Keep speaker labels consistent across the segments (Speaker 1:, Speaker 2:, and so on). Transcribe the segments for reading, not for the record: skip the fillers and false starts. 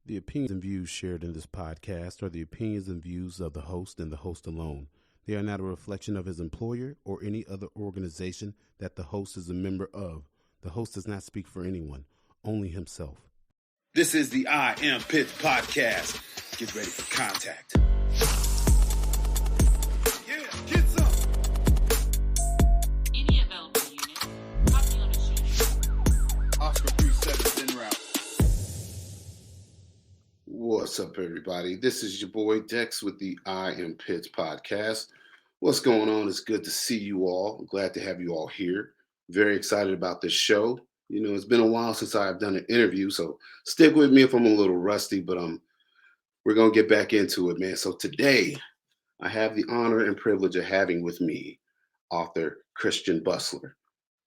Speaker 1: The opinions and views shared in this podcast are the opinions and views of the host and the host alone. They are not a reflection of his employer or any other organization that the host is a member of. The host does not speak for anyone, only himself.
Speaker 2: This is the I Am Pitts podcast. Get ready for contact. Yeah, get some.
Speaker 3: Any available unit, copy on a shooting.
Speaker 2: Oscar 37 en route.
Speaker 4: What's up, everybody? This is your boy Dex with the I Am Pitts podcast. What's going on? It's good to see you all. I'm glad to have you all here. Very excited about this show. You know, it's been a while since I've done an interview, so stick with me if I'm a little rusty, but we're going to get back into it, man. So today, I have the honor and privilege of having with me author Christian Bustler.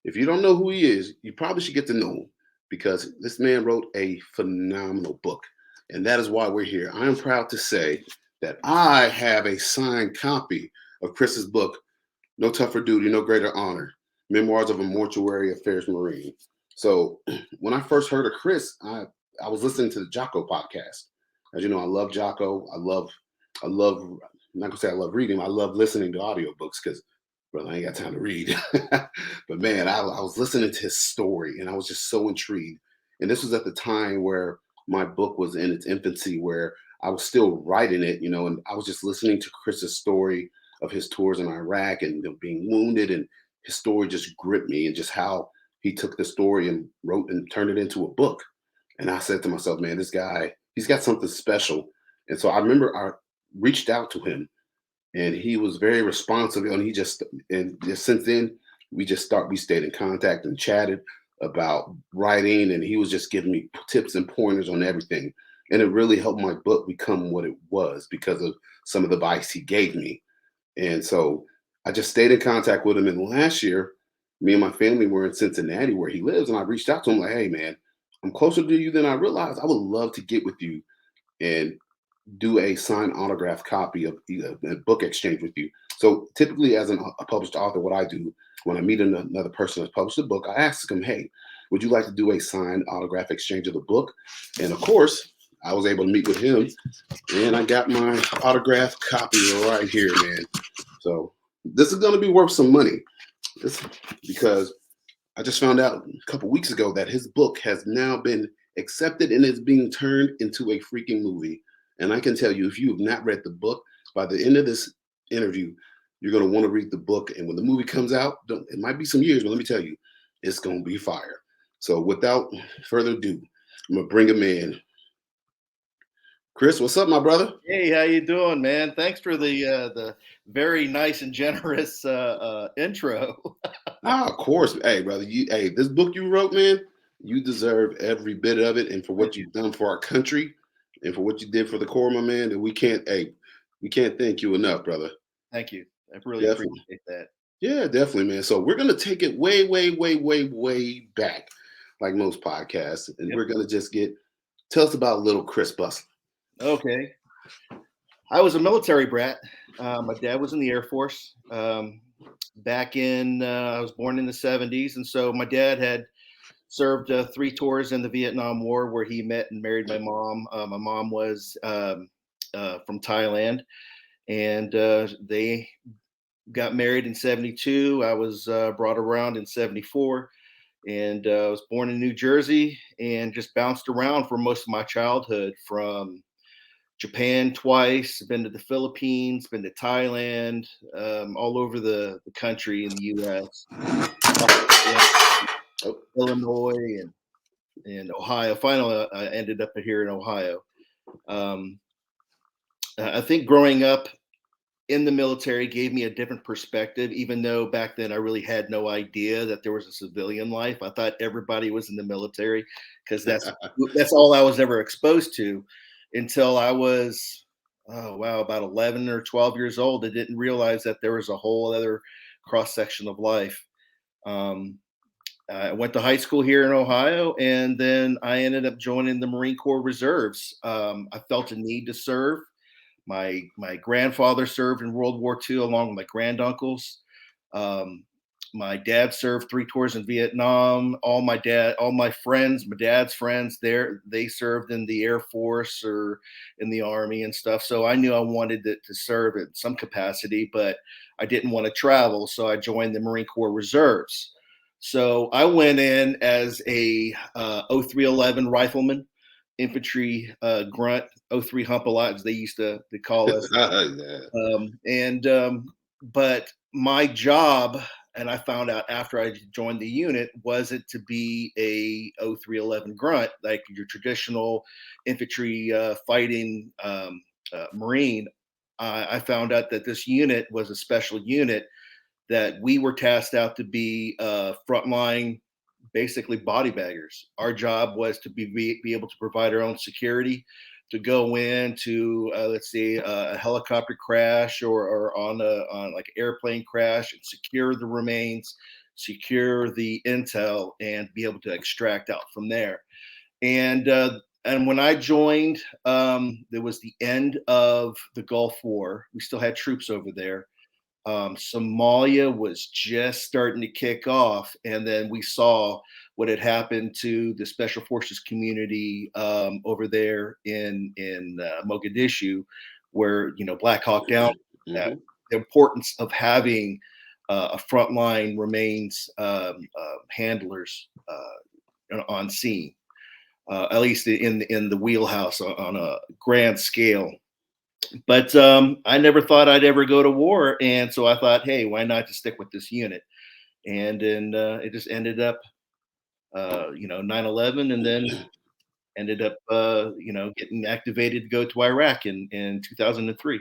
Speaker 4: If you don't know who he is, you probably should get to know him because this man wrote a phenomenal book. And that is why we're here. I am proud to say that I have a signed copy of Chris's book, No Tougher Duty, No Greater Honor, Memoirs of a Mortuary Affairs Marine. So when I first heard of Chris, I was listening to the Jocko podcast. As you know, I love Jocko. I love, I'm not gonna say I love reading. I love listening to audiobooks because, brother, I ain't got time to read. But man, I was listening to his story and I was just so intrigued. And this was at the time where my book was in its infancy, where I was still writing it, you know, and I was just listening to Chris's story of his tours in Iraq and being wounded, and his story just gripped me, and just how he took the story and wrote and turned it into a book. And I said to myself, man, this guy, he's got something special. And so I remember I reached out to him, and he was very responsive, and just since then we stayed in contact and chatted about writing, and he was just giving me tips and pointers on everything. And it really helped my book become what it was because of some of the advice he gave me. And so I just stayed in contact with him. And last year, me and my family were in Cincinnati where he lives. And I reached out to him like, hey, man, I'm closer to you than I realized. I would love to get with you and do a signed autograph copy of a book exchange with you. So typically as a published author, what I do when I meet another person that's published a book, I ask them, hey, would you like to do a signed autograph exchange of the book? And of course, I was able to meet with him, and I got my autograph copy right here, man. So this is going to be worth some money. Because I just found out a couple weeks ago that his book has now been accepted and is being turned into a freaking movie. And I can tell you, if you have not read the book, by the end of this interview, you're going to want to read the book. And when the movie comes out, it might be some years, but let me tell you, it's going to be fire. So without further ado, I'm going to bring him in. Chris, what's up, my brother?
Speaker 5: Hey, how you doing, man? Thanks for the very nice and generous intro.
Speaker 4: Of course. Hey, brother, this book you wrote, man, you deserve every bit of it. And for what you've done for our country and for what you did for the Corps, my man, and we can't thank you enough, brother.
Speaker 5: Thank you. I really appreciate that.
Speaker 4: Yeah, definitely, man. So we're gonna take it way, way, way, way, way back, like most podcasts, and we're gonna just tell us about little Chris Bustler.
Speaker 5: Okay. I was a military brat. My dad was in the Air Force. Back in, I was born in the 70s, and so my dad had served 3 tours in the Vietnam War, where he met and married my mom. My mom was from Thailand, and they got married in 72. I was brought around in 74, and I was born in New Jersey and just bounced around for most of my childhood, from Japan twice, been to the Philippines, been to Thailand, all over the country in the U.S., Illinois and Ohio. Finally, I ended up here in Ohio. I think growing up in the military gave me a different perspective, even though back then I really had no idea that there was a civilian life. I thought everybody was in the military because that's all I was ever exposed to until I was, about 11 or 12 years old. I didn't realize that there was a whole other cross section of life. I went to high school here in Ohio, and then I ended up joining the Marine Corps Reserves. I felt a need to serve. My grandfather served in World War II along with my granduncles. My dad served 3 tours in Vietnam. All my friends, my dad's friends, they served in the Air Force or in the Army and stuff. So I knew I wanted to serve in some capacity, but I didn't want to travel. So I joined the Marine Corps Reserves. So I went in as a 0311 rifleman, infantry grunt, 03 hump a lot, as they used to call us. But my job, and I found out after I joined the unit, wasn't to be a 0311 grunt like your traditional infantry fighting Marine. I found out that this unit was a special unit, that we were tasked out to be frontline, basically body baggers. Our job was to be able to provide our own security, to go into let's say a helicopter crash or on like an airplane crash, and secure the remains, secure the intel, and be able to extract out from there. And when I joined, there was the end of the Gulf War. We still had troops over there. Somalia was just starting to kick off, and then we saw what had happened to the special forces community over there in Mogadishu, where Black Hawk Down. The importance of having a frontline remains handlers on scene, at least in the wheelhouse on a grand scale. But I never thought I'd ever go to war, and so I thought, hey, why not just stick with this unit? And then it just ended up, 9/11, and then ended up, getting activated to go to Iraq in 2003.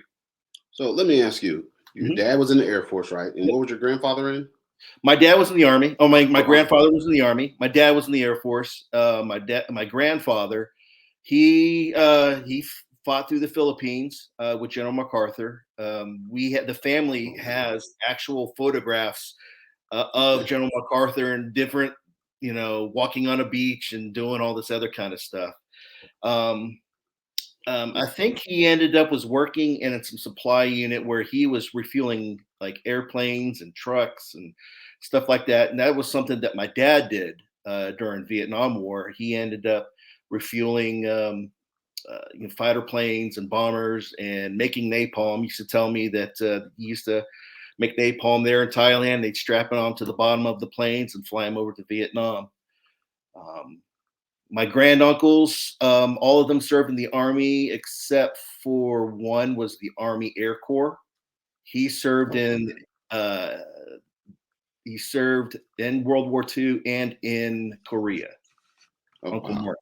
Speaker 4: So let me ask you: your dad was in the Air Force, right? And what was your grandfather in?
Speaker 5: My dad was in the Army. Oh, my grandfather was in the Army. My dad was in the Air Force. My grandfather, he fought through the Philippines with General MacArthur. The family has actual photographs of General MacArthur and different, walking on a beach and doing all this other kind of stuff. I think he ended up was working in some supply unit where he was refueling like airplanes and trucks and stuff like that. And that was something that my dad did during Vietnam War. He ended up refueling fighter planes and bombers and making napalm. He used to tell me that he used to make napalm there in Thailand. They'd strap it onto the bottom of the planes and fly them over to Vietnam. My granduncles, all of them served in the Army except for one was the Army Air Corps. He served in World War II and in Korea. Uncle Mark.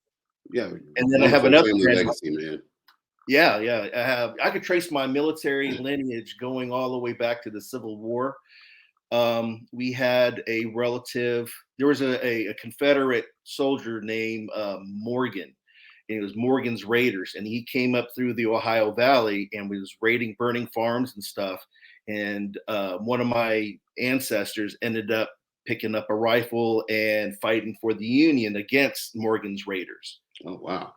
Speaker 4: Yeah,
Speaker 5: and then I have another
Speaker 4: legacy, man.
Speaker 5: Yeah. I could trace my military lineage going all the way back to the Civil War. We had a relative. There was a Confederate soldier named Morgan, and it was Morgan's Raiders, and he came up through the Ohio Valley and was raiding, burning farms and stuff. And one of my ancestors ended up picking up a rifle and fighting for the Union against Morgan's Raiders.
Speaker 4: Oh, wow.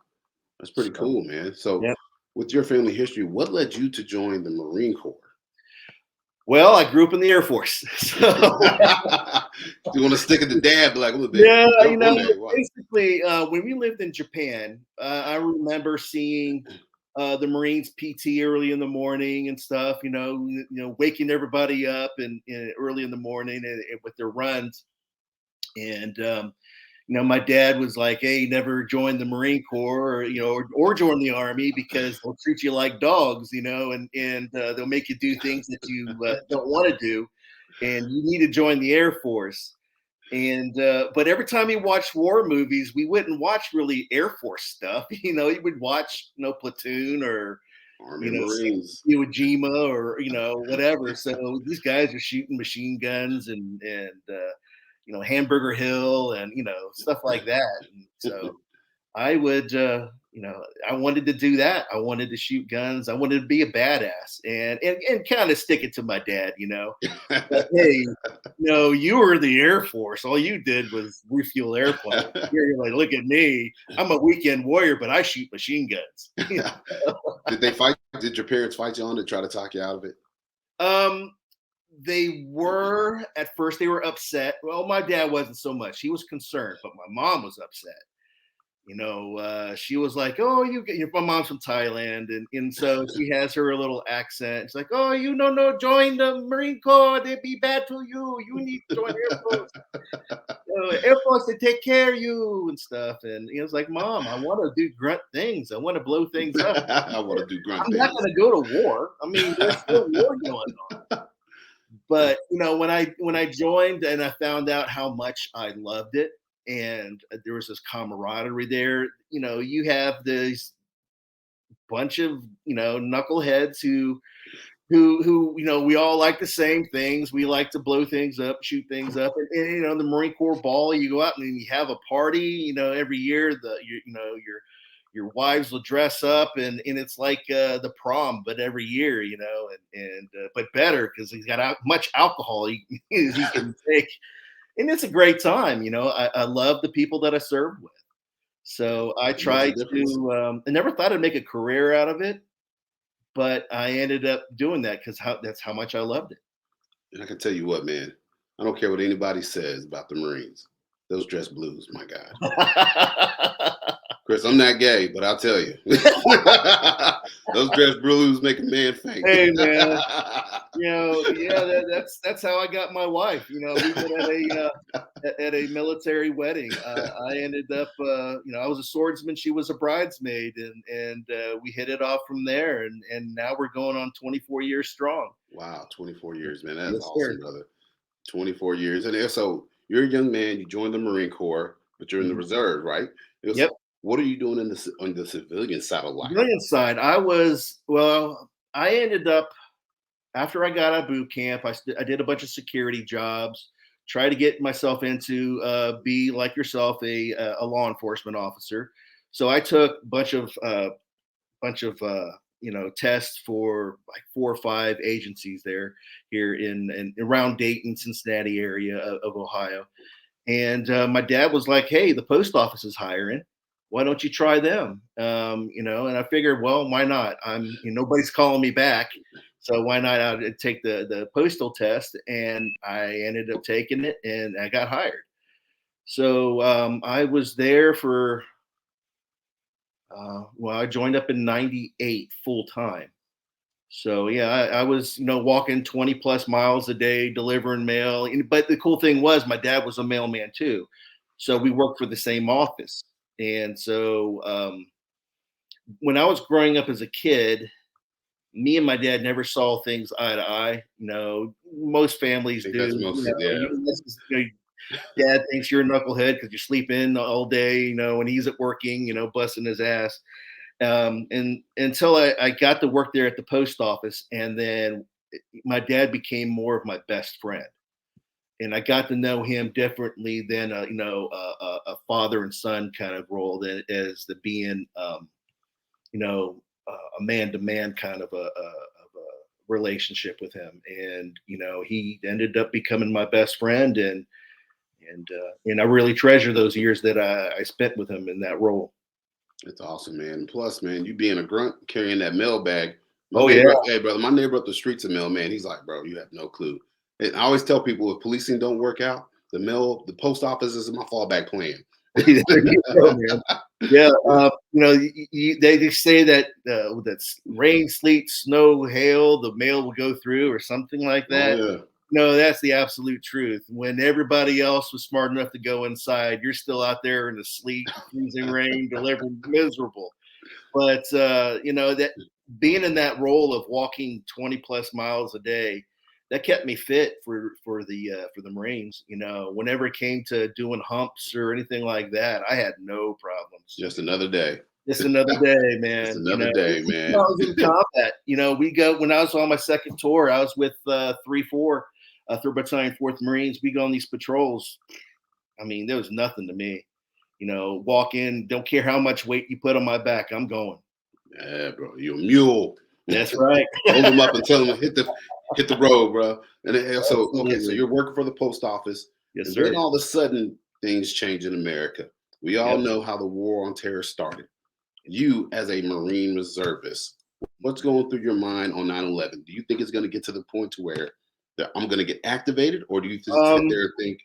Speaker 4: That's pretty cool, man. So with your family history, what led you to join the Marine Corps?
Speaker 5: Well, I grew up in the Air Force. So
Speaker 4: you want to stick it to dad like a little bit?
Speaker 5: Yeah, basically, when we lived in Japan, I remember seeing the Marines PT early in the morning and stuff, waking everybody up and early in the morning and with their runs. And my dad was like, "Hey, never join the Marine Corps, or join the Army because they'll treat you like dogs, and they'll make you do things that you don't want to do, and you need to join the Air Force." And but every time he watched war movies, we wouldn't watch really Air Force stuff. He would watch Platoon or
Speaker 4: Marines,
Speaker 5: Iwo Jima or whatever. So these guys are shooting machine guns and Hamburger Hill and stuff like that. And so I would I wanted to do that. I wanted to shoot guns. I wanted to be a badass and kind of stick it to my dad, But, hey, you were the Air Force. All you did was refuel airplanes. You're like, look at me. I'm a weekend warrior, but I shoot machine guns.
Speaker 4: Did they fight? Did your parents fight you on to try to talk you out of it?
Speaker 5: They were at first. They were upset. Well, my dad wasn't so much. He was concerned, but my mom was upset. She was like, "Oh, my mom's from Thailand, and so she has her little accent. It's like, oh, no, join the Marine Corps. They'd be bad to you. You need to join Air Force. Air Force, they take care of you and stuff." And it's like, Mom, I want to do grunt things. I want to blow things up.
Speaker 4: I want to do grunt
Speaker 5: I'm
Speaker 4: things.
Speaker 5: not going to go to war. I mean, there's still war going on. But when I joined and I found out how much I loved it, and there was this camaraderie there. You have this bunch of knuckleheads who we all like the same things. We like to blow things up, shoot things up, and the Marine Corps ball. You go out and you have a party. Every year your wives will dress up, and it's like the prom, but every year, but better because he's got much alcohol he can take. And it's a great time. I love the people that I served with. So I tried to, I never thought I'd make a career out of it, but I ended up doing that because that's how much I loved it.
Speaker 4: And I can tell you what, man, I don't care what anybody says about the Marines. Those dress blues, my God. Chris, I'm not gay, but I'll tell you. Those dress blues make a man faint.
Speaker 5: Hey, man. That's how I got my wife. We were at a military wedding. I ended up, I was a swordsman. She was a bridesmaid, and we hit it off from there. And now we're going on 24 years strong.
Speaker 4: Wow, 24 years, man. That's awesome, brother. 24 years. And so you're a young man. You joined the Marine Corps, but you're in the reserve, right?
Speaker 5: Yep.
Speaker 4: What are you doing on the civilian side of life?
Speaker 5: Civilian side, I ended up, after I got out of boot camp, I did a bunch of security jobs, try to get myself into be like yourself, a law enforcement officer. So I took a bunch of tests for like 4 or 5 agencies here in around Dayton, Cincinnati area of Ohio. And my dad was like, "Hey, the post office is hiring. Why don't you try them?" And I figured, well, why not? Nobody's calling me back. So why not I'd take the postal test? And I ended up taking it and I got hired. So I was there for, I joined up in 98 full time. So yeah, I was, walking 20 plus miles a day, delivering mail. But the cool thing was my dad was a mailman too. So we worked for the same office. And so when I was growing up as a kid, me and my dad never saw things eye to eye. Most families do. Dad thinks you're a knucklehead because you sleep in all day, when he's at working, busting his ass. And until I got to work there at the post office, and then my dad became more of my best friend. And I got to know him differently than a father and son kind of role, as the being a man-to-man kind of a relationship with him. And he ended up becoming my best friend, and I really treasure those years that I spent with him in that role.
Speaker 4: It's awesome, man. Plus, man, you being a grunt carrying that mail bag. Hey, brother, my neighbor up the street's a mailman. He's like, bro, you have no clue. And I always tell people, if policing don't work out, the post office is my fallback plan.
Speaker 5: Yeah, they say that that's rain, sleet, snow, hail, the mail will go through or something like that.
Speaker 4: Oh, yeah.
Speaker 5: No, that's the absolute truth. When everybody else was smart enough to go inside, you're still out there in the sleet, freezing rain, delivering, miserable. But that being in that role of walking 20 plus miles a day, that kept me fit for the Marines. Whenever it came to doing humps or anything like that, I had no problems.
Speaker 4: Just another day.
Speaker 5: Just another day, man.
Speaker 4: Just another day, man.
Speaker 5: I was in combat. When I was on my second tour, I was with 3-4, 3rd Battalion, 4th Marines. We go on these patrols. I mean, there was nothing to me. Walk in, don't care how much weight you put on my back, I'm going.
Speaker 4: Yeah, bro, you're a mule.
Speaker 5: That's right.
Speaker 4: Hold them up and tell them hit the road, bro. And so you're working for the post office.
Speaker 5: Yes,
Speaker 4: and
Speaker 5: sir.
Speaker 4: then all of a sudden things change in America. We all know how the war on terror started. You, as a Marine reservist, what's going through your mind on 9/11? Do you think it's going to get to the point to where that I'm going to get activated, or do you sit
Speaker 5: Um,
Speaker 4: there and think,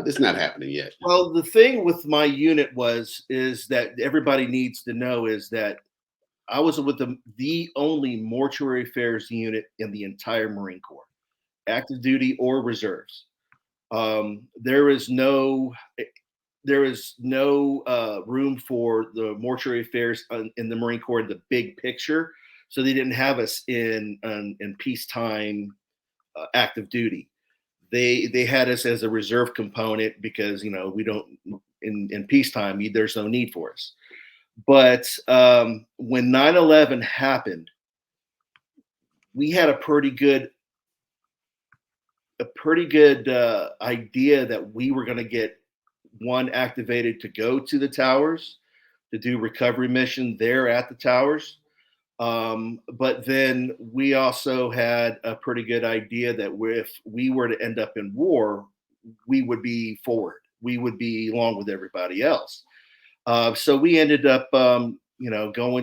Speaker 4: this is not happening yet?
Speaker 5: well, the thing with my unit is that everybody needs to know is that I was with the only mortuary affairs unit in the entire Marine Corps, active duty or reserves. There is no room for the mortuary affairs in the Marine Corps in the big picture, so they didn't have us in peacetime active duty. They had us as a reserve component because we don't in peacetime there's no need for us. But when 9/11 happened, we had a pretty good idea that we were going to get one activated to go to the towers to do recovery mission there at the towers. But then we also had a pretty good idea that if we were to end up in war, we would be forward. We would be along with everybody else. So we ended up, going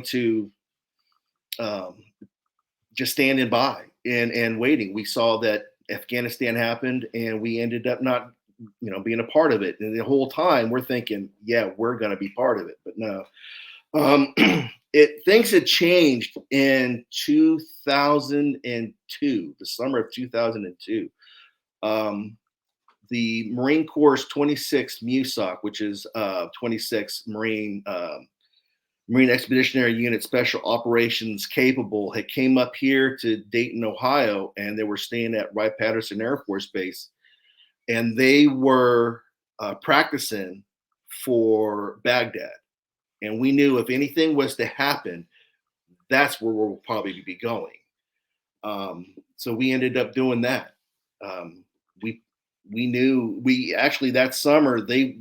Speaker 5: to um, just standing by and waiting. We saw that Afghanistan happened, and we ended up not, being a part of it. And the whole time we're thinking, yeah, we're going to be part of it, but no. Um, things had changed in 2002, the summer of 2002. The Marine Corps' 26th MUSOC, which is 26th Marine Expeditionary Unit Special Operations Capable, had came up here to Dayton, Ohio, and they were staying at Wright-Patterson Air Force Base, and they were practicing for Baghdad. And we knew if anything was to happen, that's where we'll probably be going. So we ended up doing that. We knew we actually that summer they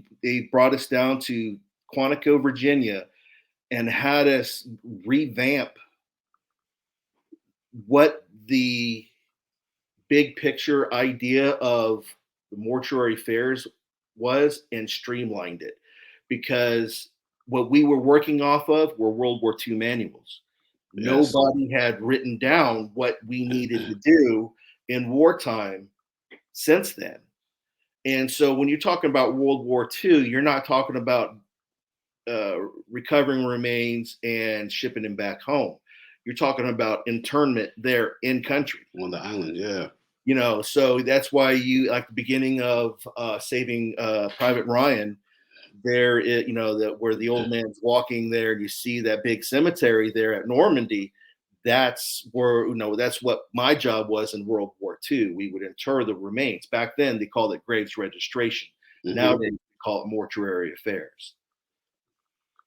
Speaker 5: brought us down to Quantico, Virginia, and had us revamp what the big picture idea of the mortuary affairs was and streamlined it, because what we were working off of were World War II manuals.
Speaker 4: Yes.
Speaker 5: Nobody had written down what we needed to do in wartime since then. And so when you're talking about World War II, you're not talking about recovering remains and shipping them back home. You're talking about internment there in country.
Speaker 4: On the island, yeah.
Speaker 5: So that's why you, like the beginning of Saving Private Ryan, there, that where the old man's walking there, and you see that big cemetery there at Normandy. That's where, that's what my job was in World War II. We would inter the remains. Back then, they called it graves registration.
Speaker 4: Mhm.
Speaker 5: Now they call it mortuary affairs.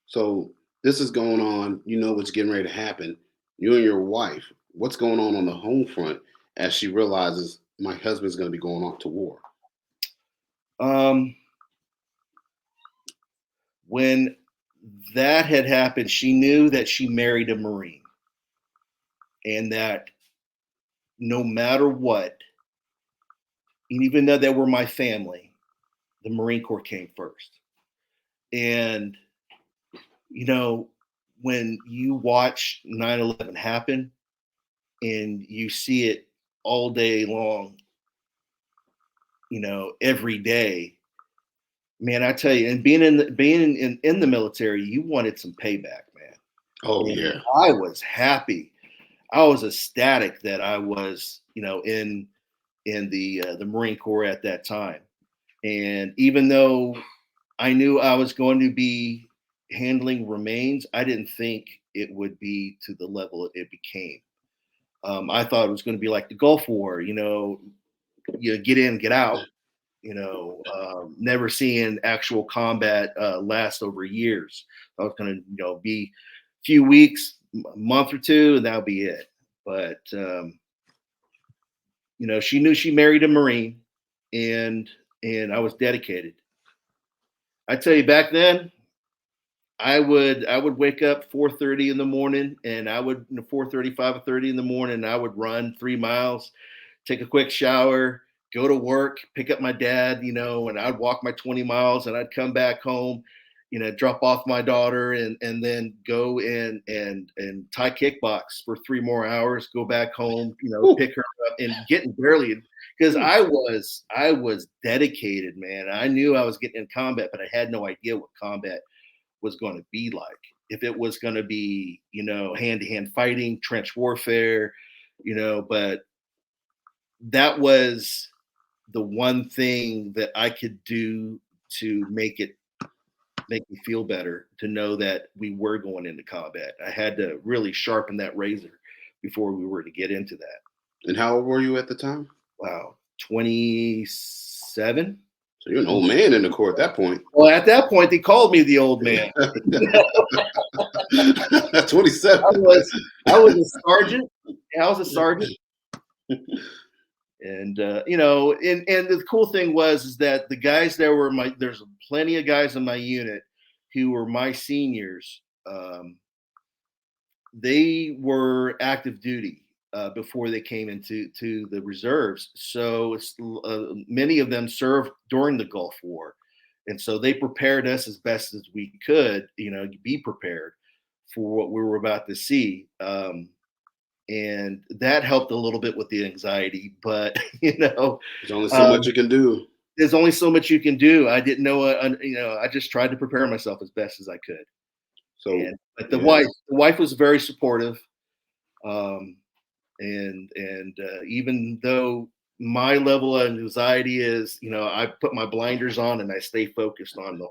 Speaker 4: So this is going on. You know what's getting ready to happen. You and your wife. What's going on the home front as she realizes my husband's going to be going off to war?
Speaker 5: When that had happened, she knew that she married a Marine, and that no matter what, and even though they were my family, the Marine Corps came first. And, when you watch 9/11 happen and you see it all day long, every day, man, I tell you, and being in the military, you wanted some payback, man.
Speaker 4: Oh,
Speaker 5: And
Speaker 4: yeah.
Speaker 5: I was happy. I was ecstatic that I was, in the Marine Corps at that time. And even though I knew I was going to be handling remains, I didn't think it would be to the level it became. I thought it was going to be like the Gulf War, you get in, get out, never seeing actual combat last over years. I was going to, be a few weeks, a month or two, and that'll be it. But, she knew she married a Marine, and I was dedicated. I tell you, back then, I would wake up 4:30 in the morning, and I would 4:30, 5:30 in the morning, and I would run 3 miles, take a quick shower, go to work, pick up my dad, and I'd walk my 20 miles, and I'd come back home, drop off my daughter and then go and Thai kickbox for 3 more hours, go back home, pick her up and getting barely, because I was dedicated, man. I knew I was getting in combat, but I had no idea what combat was going to be like. If it was going to be, hand-to-hand fighting, trench warfare, but that was the one thing that I could do to make me feel better, to know that we were going into combat. I had to really sharpen that razor before we were to get into that.
Speaker 4: And how old were you at the time?
Speaker 5: Wow, 27.
Speaker 4: So you're an old man in the Corps at that point.
Speaker 5: Well, at that point, they called me the old man.
Speaker 4: 27.
Speaker 5: I was a sergeant. I was a sergeant. And and the cool thing is that the guys that were there's plenty of guys in my unit who were my seniors. They were active duty before they came into the reserves. So many of them served during the Gulf War, and so they prepared us as best as we could, be prepared for what we were about to see. And that helped a little bit with the anxiety, but
Speaker 4: there's only so much you can do.
Speaker 5: There's only so much you can do. I didn't know, I just tried to prepare myself as best as I could. But the wife was very supportive. Even though my level of anxiety is, I put my blinders on and I stay focused on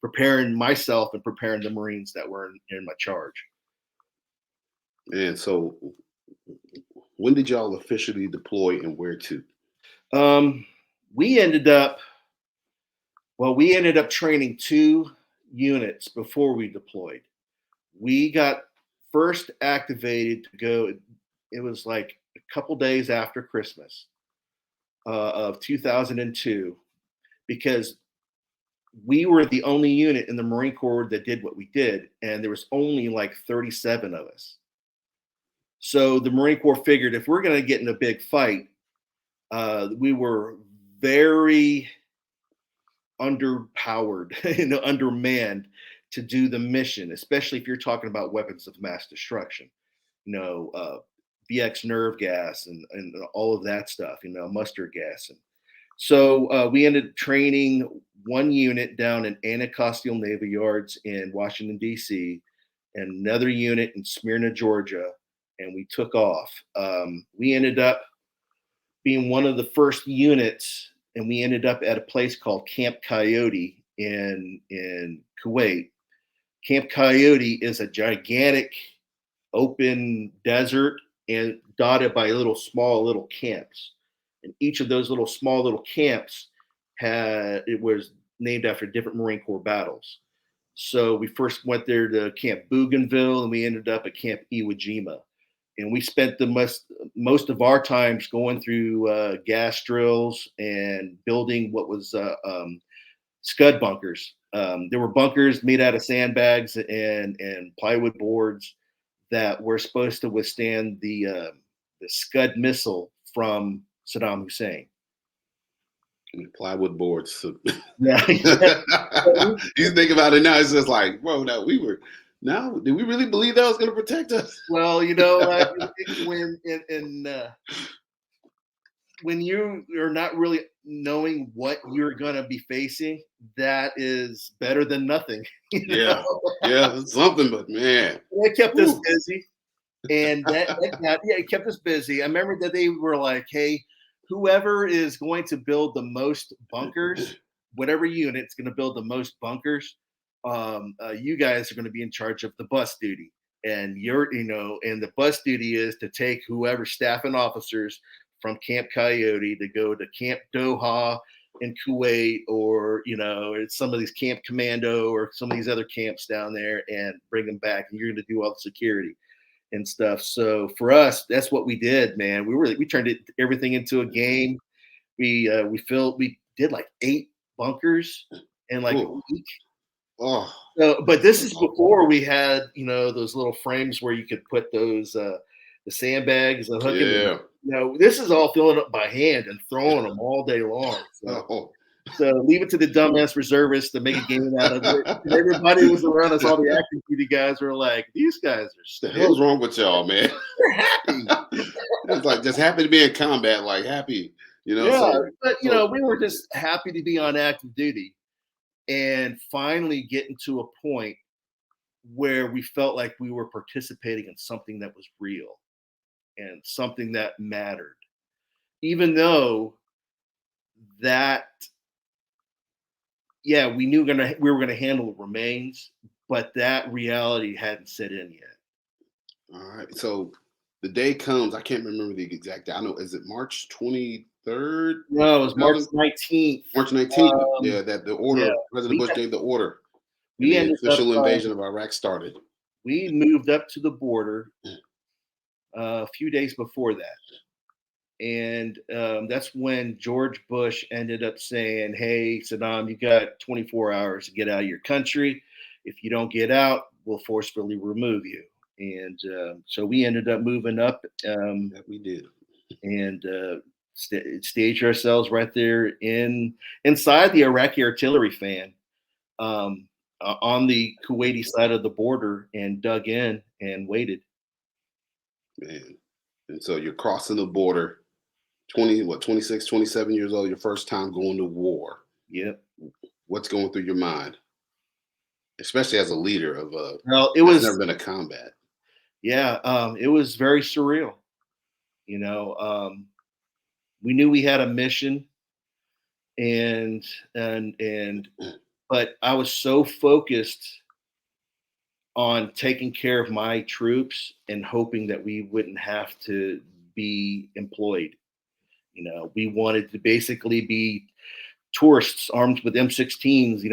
Speaker 5: preparing myself and preparing the Marines that were in my charge.
Speaker 4: And so when did y'all officially deploy and where to?
Speaker 5: We ended up training 2 units before we deployed. We got first activated to go. It was like a couple days after Christmas of 2002, because we were the only unit in the Marine Corps that did what we did, and there was only like 37 of us. So the Marine Corps figured if we're going to get in a big fight, we were very underpowered, undermanned to do the mission, especially if you're talking about weapons of mass destruction, VX nerve gas and all of that stuff, mustard gas. And so we ended training 1 unit down in Anacostia Naval Yards in Washington, D.C., and another unit in Smyrna, Georgia. And we took off. We ended up being one of the first units, and we ended up at a place called Camp Coyote in Kuwait. Camp Coyote is a gigantic open desert and dotted by small little camps. And each of those small little camps was named after different Marine Corps battles. So we first went there to Camp Bougainville, and we ended up at Camp Iwo Jima. And we spent the most of our times going through gas drills and building what was scud bunkers. There were bunkers made out of sandbags and plywood boards that were supposed to withstand the Scud missile from Saddam Hussein.
Speaker 4: Plywood boards. So.
Speaker 5: Yeah.
Speaker 4: You think about it now, it's just like, whoa, did we really believe that was going to protect us?
Speaker 5: Well, when you are not really knowing what you're going to be facing, that is better than nothing.
Speaker 4: Yeah, it's something, but man.
Speaker 5: It kept us busy. And it kept us busy. I remember that they were like, hey, whoever is going to build the most bunkers, whatever unit's going to build the most bunkers, you guys are going to be in charge of the bus duty. And and the bus duty is to take whoever staff and officers from Camp Coyote to go to Camp Doha in Kuwait, or some of these Camp Commando or some of these other camps down there, and bring them back. And you're going to do all the security and stuff. So for us, that's what we did, man. We turned everything into a game. We did like 8 bunkers in like a week.
Speaker 4: Oh.
Speaker 5: So, but this is before we had, those little frames where you could put those the sandbags and hook them. This is all filling up by hand and throwing them all day long. So, So leave it to the dumbass reservists to make a game out of it. And everybody was around us. All the acting duty guys were like, "These guys are
Speaker 4: The
Speaker 5: stupid.
Speaker 4: hell's wrong with y'all, man?
Speaker 5: They're happy."
Speaker 4: It's like just happy to be in combat, like happy, you know.
Speaker 5: Yeah,
Speaker 4: So
Speaker 5: but we were just happy to be on active duty and finally getting to a point where we felt like we were participating in something that was real and something that mattered, even though that, yeah, we knew we were gonna handle the remains, but that reality hadn't set in yet.
Speaker 4: all right, so the day comes. I can't remember the exact day. I know, is it March 23rd?
Speaker 5: No, it was March 19th.
Speaker 4: March 19th.
Speaker 5: Um,
Speaker 4: Yeah, that the order,
Speaker 5: yeah,
Speaker 4: President
Speaker 5: we
Speaker 4: Bush gave the order, and
Speaker 5: we
Speaker 4: the
Speaker 5: ended up
Speaker 4: official invasion of Iraq started.
Speaker 5: we moved up to the border a few days before that. And that's when George Bush ended up saying, "Hey, Saddam, you got 24 hours to get out of your country. If you don't get out, we'll forcefully remove you." And so we ended up moving up
Speaker 4: That we did.
Speaker 5: and staged ourselves right there inside the Iraqi artillery fan on the Kuwaiti side of the border, and dug in and waited.
Speaker 4: Man. And so you're crossing the border, 26, 27 years old, your first time going to war.
Speaker 5: Yep.
Speaker 4: What's going through your mind? Especially as a leader of
Speaker 5: Well, it
Speaker 4: that's
Speaker 5: was
Speaker 4: never been a combat.
Speaker 5: yeah, it was very surreal. We knew we had a mission, and but I was so focused on taking care of my troops and hoping that we wouldn't have to be employed. We wanted to basically be tourists armed with M16s,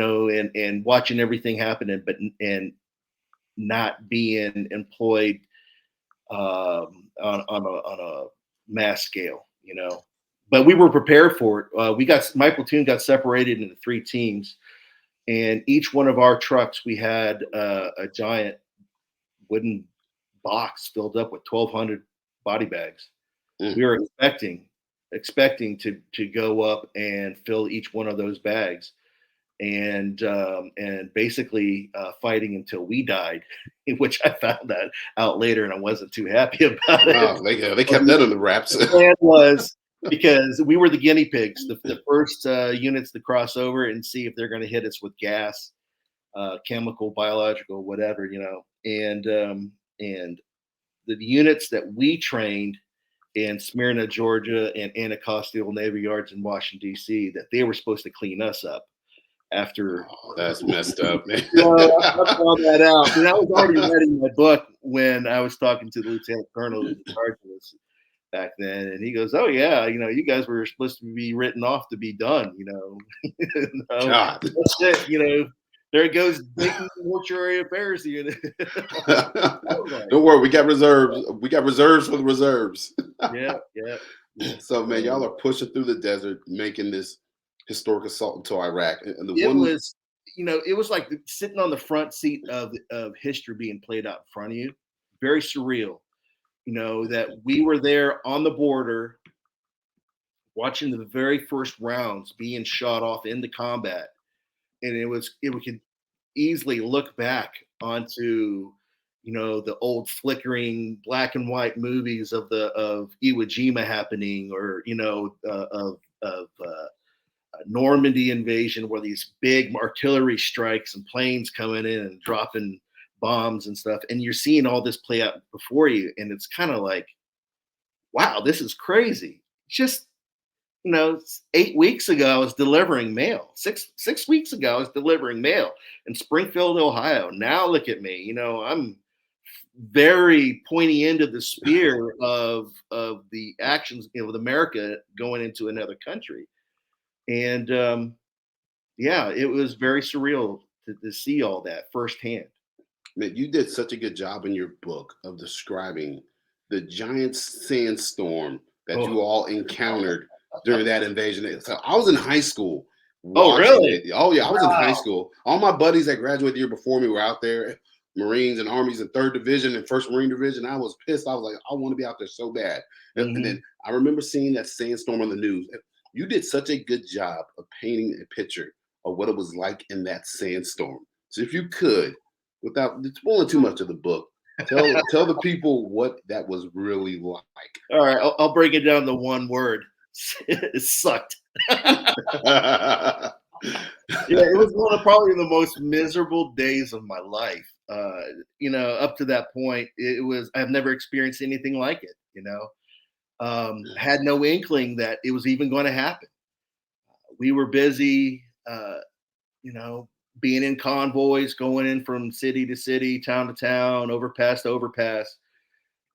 Speaker 5: and watching everything happen, and not being employed on a mass scale. But we were prepared for it. My platoon got separated into 3 teams, and each one of our trucks, we had a giant wooden box filled up with 1,200 body bags.
Speaker 4: Mm.
Speaker 5: We were expecting to go up and fill each one of those bags, and basically fighting until we died, which I found out later, and I wasn't too happy about
Speaker 4: Wow,
Speaker 5: it.
Speaker 4: they kept that in the wraps.
Speaker 5: The plan was, because we were the guinea pigs, the first units to cross over and see if they're going to hit us with gas, chemical, biological, whatever, and the units that we trained in Smyrna, Georgia, and Anacostia Navy Yards in Washington, D.C., that they were supposed to clean us up after.
Speaker 4: Oh, that's messed up, man.
Speaker 5: I found that out. And I was already writing my book when I was talking to the lieutenant colonel in charge of this back then, and he goes, "Oh yeah, you guys were supposed to be written off to be done.
Speaker 4: God.
Speaker 5: That's it. There it goes, Dayton mortuary affairs unit."
Speaker 4: Don't worry, we got reserves. We got reserves for the reserves.
Speaker 5: Yeah.
Speaker 4: So, man, y'all are pushing through the desert, making this historic assault into Iraq. And
Speaker 5: it was like sitting on the front seat of history being played out in front of you. Very surreal. That we were there on the border watching the very first rounds being shot off into combat. And we could easily look back onto, the old flickering black and white movies of Iwo Jima happening, or, of Normandy invasion, where these big artillery strikes and planes coming in and dropping bombs and stuff, and you're seeing all this play out before you, and it's kind of like, wow, this is crazy. Just 8 weeks ago I was delivering mail. Six weeks ago I was delivering mail in Springfield, Ohio. Now look at me. I'm very pointy end of the spear of the actions with America going into another country, and it was very surreal to see all that firsthand.
Speaker 4: Man, you did such a good job in your book of describing the giant sandstorm that you all encountered during that invasion. So I was in high school.
Speaker 5: Oh, really?
Speaker 4: It. Oh, yeah. I was in high school. All my buddies that graduated the year before me were out there, Marines and Armies in 3rd Division and 1st Marine Division. I was pissed. I was like, I want to be out there so bad. And then I remember seeing that sandstorm on the news. You did such a good job of painting a picture of what it was like in that sandstorm. So if you could, without spoiling too much of the book, tell the people what that was really like.
Speaker 5: All right, I'll break it down to one word. It sucked. Yeah, it was one of probably the most miserable days of my life. Up to that point, it was I've never experienced anything like it. Had no inkling that it was even going to happen. We were busy, you know, being in convoys, going in from city to city, town to town, overpass to overpass,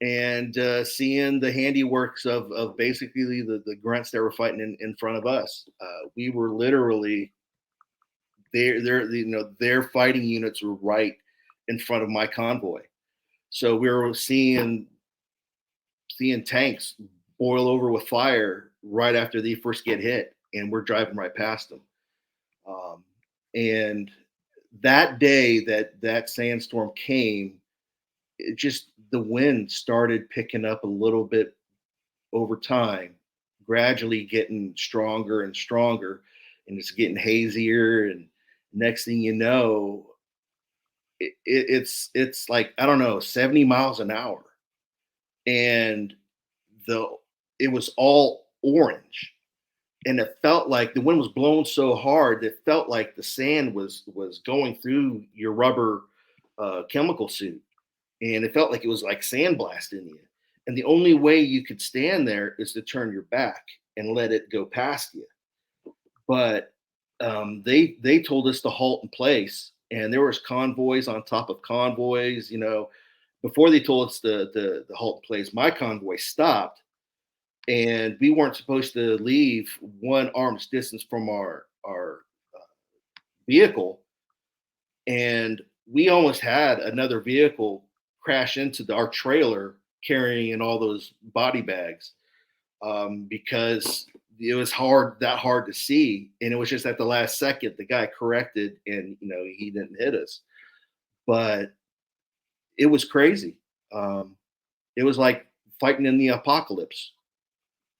Speaker 5: and seeing the handiworks of basically the grunts that were fighting in front of us. We were literally their fighting units were right in front of my convoy. So we were seeing tanks boil over with fire right after they first get hit, and we're driving right past them. And that day that sandstorm came, it just the wind started picking up a little bit over time, gradually getting stronger and stronger, and it's getting hazier. And next thing you know, it's like I don't know, 70 miles an hour, and the it was all orange, and it felt like the wind was blowing so hard that it felt like the sand was going through your rubber chemical suit, and it felt like it was like sandblasting you. And the only way you could stand there is to turn your back and let it go past you. But they told us to halt in place, and there was convoys on top of convoys. Before they told us the halt in place, my convoy stopped, and we weren't supposed to leave one arm's distance from our vehicle, and we almost had another vehicle crash into our trailer carrying in all those body bags, because it was hard to see, and it was just at the last second the guy corrected, and he didn't hit us. But it was crazy. It was like fighting in the apocalypse.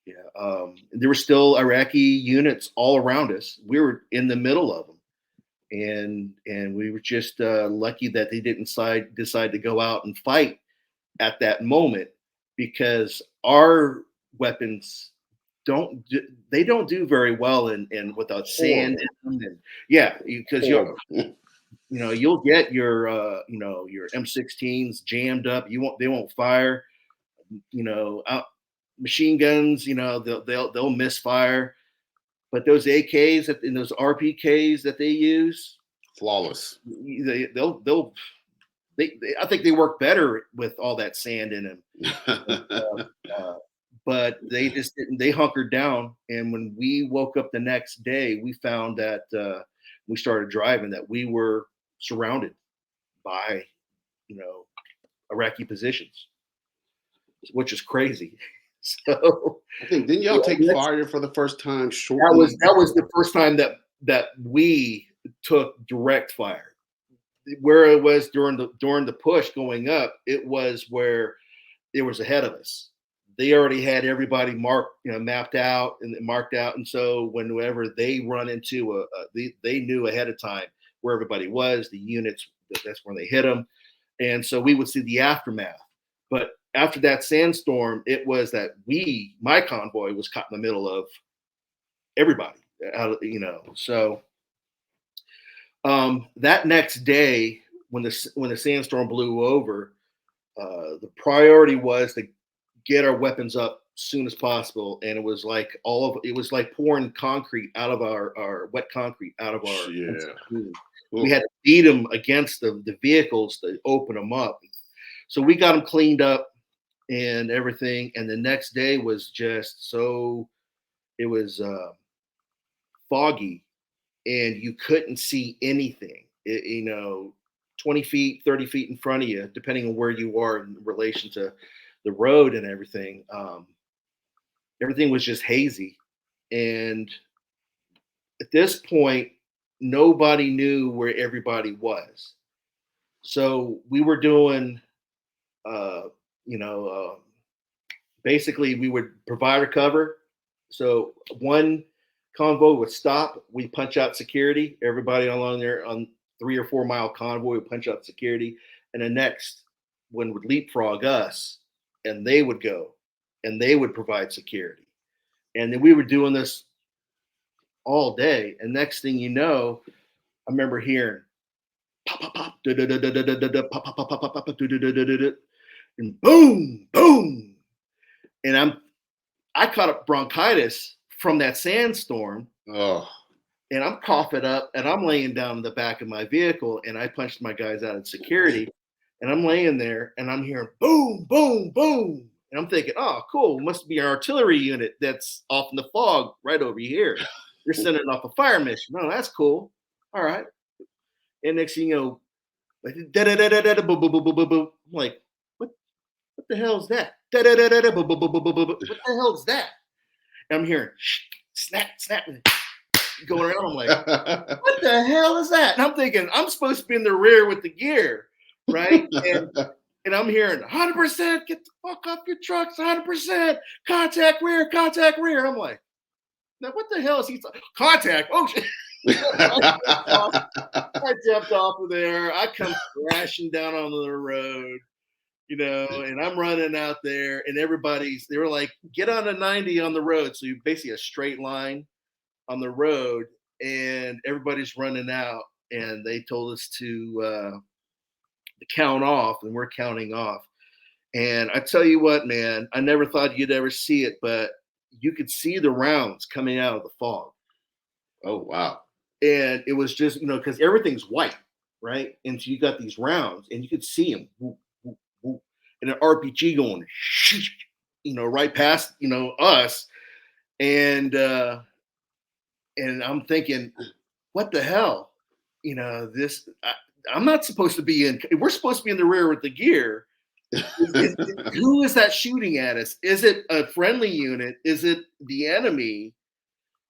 Speaker 5: Yeah, there were still Iraqi units all around us. We were in the middle of them, and we were just lucky that they didn't decide to go out and fight at that moment, because our weapons don't do very well in without sand in them. And yeah, because you'll get your your M16s jammed up. They won't fire. Machine guns, they'll misfire. But those AKs and those RPKs that they use,
Speaker 4: flawless.
Speaker 5: I think they work better with all that sand in them. But they just didn't. They hunkered down, and when we woke up the next day, we found that we started driving that we were surrounded by, Iraqi positions, which is crazy. So
Speaker 4: I think didn't y'all take fire for the first time? Shortly.
Speaker 5: That was the first time that we took direct fire. Where it was during the push going up, it was where it was ahead of us. They already had everybody mapped out and marked out, and so whenever they run into they knew ahead of time where everybody was, the units. That's when they hit them, and so we would see the aftermath. But after that sandstorm, it was that my convoy was caught in the middle of everybody. So that next day, when the sandstorm blew over, the priority was to get our weapons up as soon as possible, and it was like pouring concrete out of our wet concrete out of our.
Speaker 4: Yeah.
Speaker 5: We had to beat them against the vehicles to open them up. So we got them cleaned up and everything, and the next day was just it was foggy, and you couldn't see anything. 20 feet, 30 feet in front of you, depending on where you are in relation to the road and everything. Everything was just hazy. And at this point, nobody knew where everybody was. So we were doing, basically we would provide a cover, So one convoy would stop. We punch out security. Everybody along there on 3 or 4 mile convoy would punch out security, and the next one would leapfrog us, and they would go, and they would provide security. And then we were doing this all day. And next thing you know, I remember hearing pop, pop, pop, da, da, da, da, da, da, da, pop, pop, pop, pop, pop, pop, da, da, da, da, da, da, and boom, boom. And I caught up bronchitis from that sandstorm,
Speaker 4: Oh,
Speaker 5: and I'm coughing up, and I'm laying down in the back of my vehicle, and I punched my guys out of security, and I'm laying there, and I'm hearing boom, boom, boom, and I'm thinking, oh, cool, it must be an artillery unit that's off in the fog right over here. They're sending off a fire mission. Oh, that's cool. All right. And next thing you know, like da da da da da boom boom boom boom boom boom. I'm like, what the hell is that? Da da da da da boom boom boom boom boom boom. What the hell is that? And I'm hearing snap snap going around. I'm like, what the hell is that? And I'm thinking, I'm supposed to be in the rear with the gear, right? And I'm hearing 100%, get the fuck off your trucks, 100%, contact rear, contact rear. And I'm like, now what the hell is he talking? Contact? Oh shit. I jumped off of there. I come crashing down onto the road, and I'm running out there, and they were like, get on a 90 on the road. So you basically a straight line on the road, and everybody's running out, and they told us to count off, and we're counting off. And I tell you what, man, I never thought you'd ever see it, but you could see the rounds coming out of the fog.
Speaker 4: Oh, wow.
Speaker 5: And it was just, because everything's white, right? And so you got these rounds, and you could see them, whoop, whoop, whoop, and an RPG going, right past, us. And I'm thinking, what the hell? I'm not supposed to be in. We're supposed to be in the rear with the gear. Who is that shooting at us? Is it a friendly unit? Is it the enemy?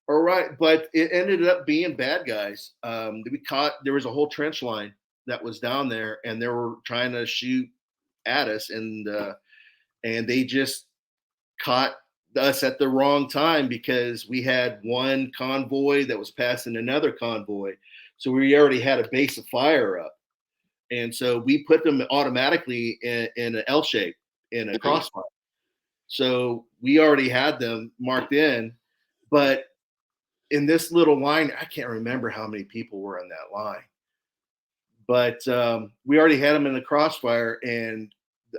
Speaker 5: All right, but it ended up being bad guys. There was a whole trench line that was down there, and they were trying to shoot at us, and they just caught us at the wrong time because we had one convoy that was passing another convoy, so we already had a base of fire up, and so we put them automatically in an L shape in a crossfire. So we already had them marked in, but in this little line, I can't remember how many people were in that line, but we already had them in the crossfire. And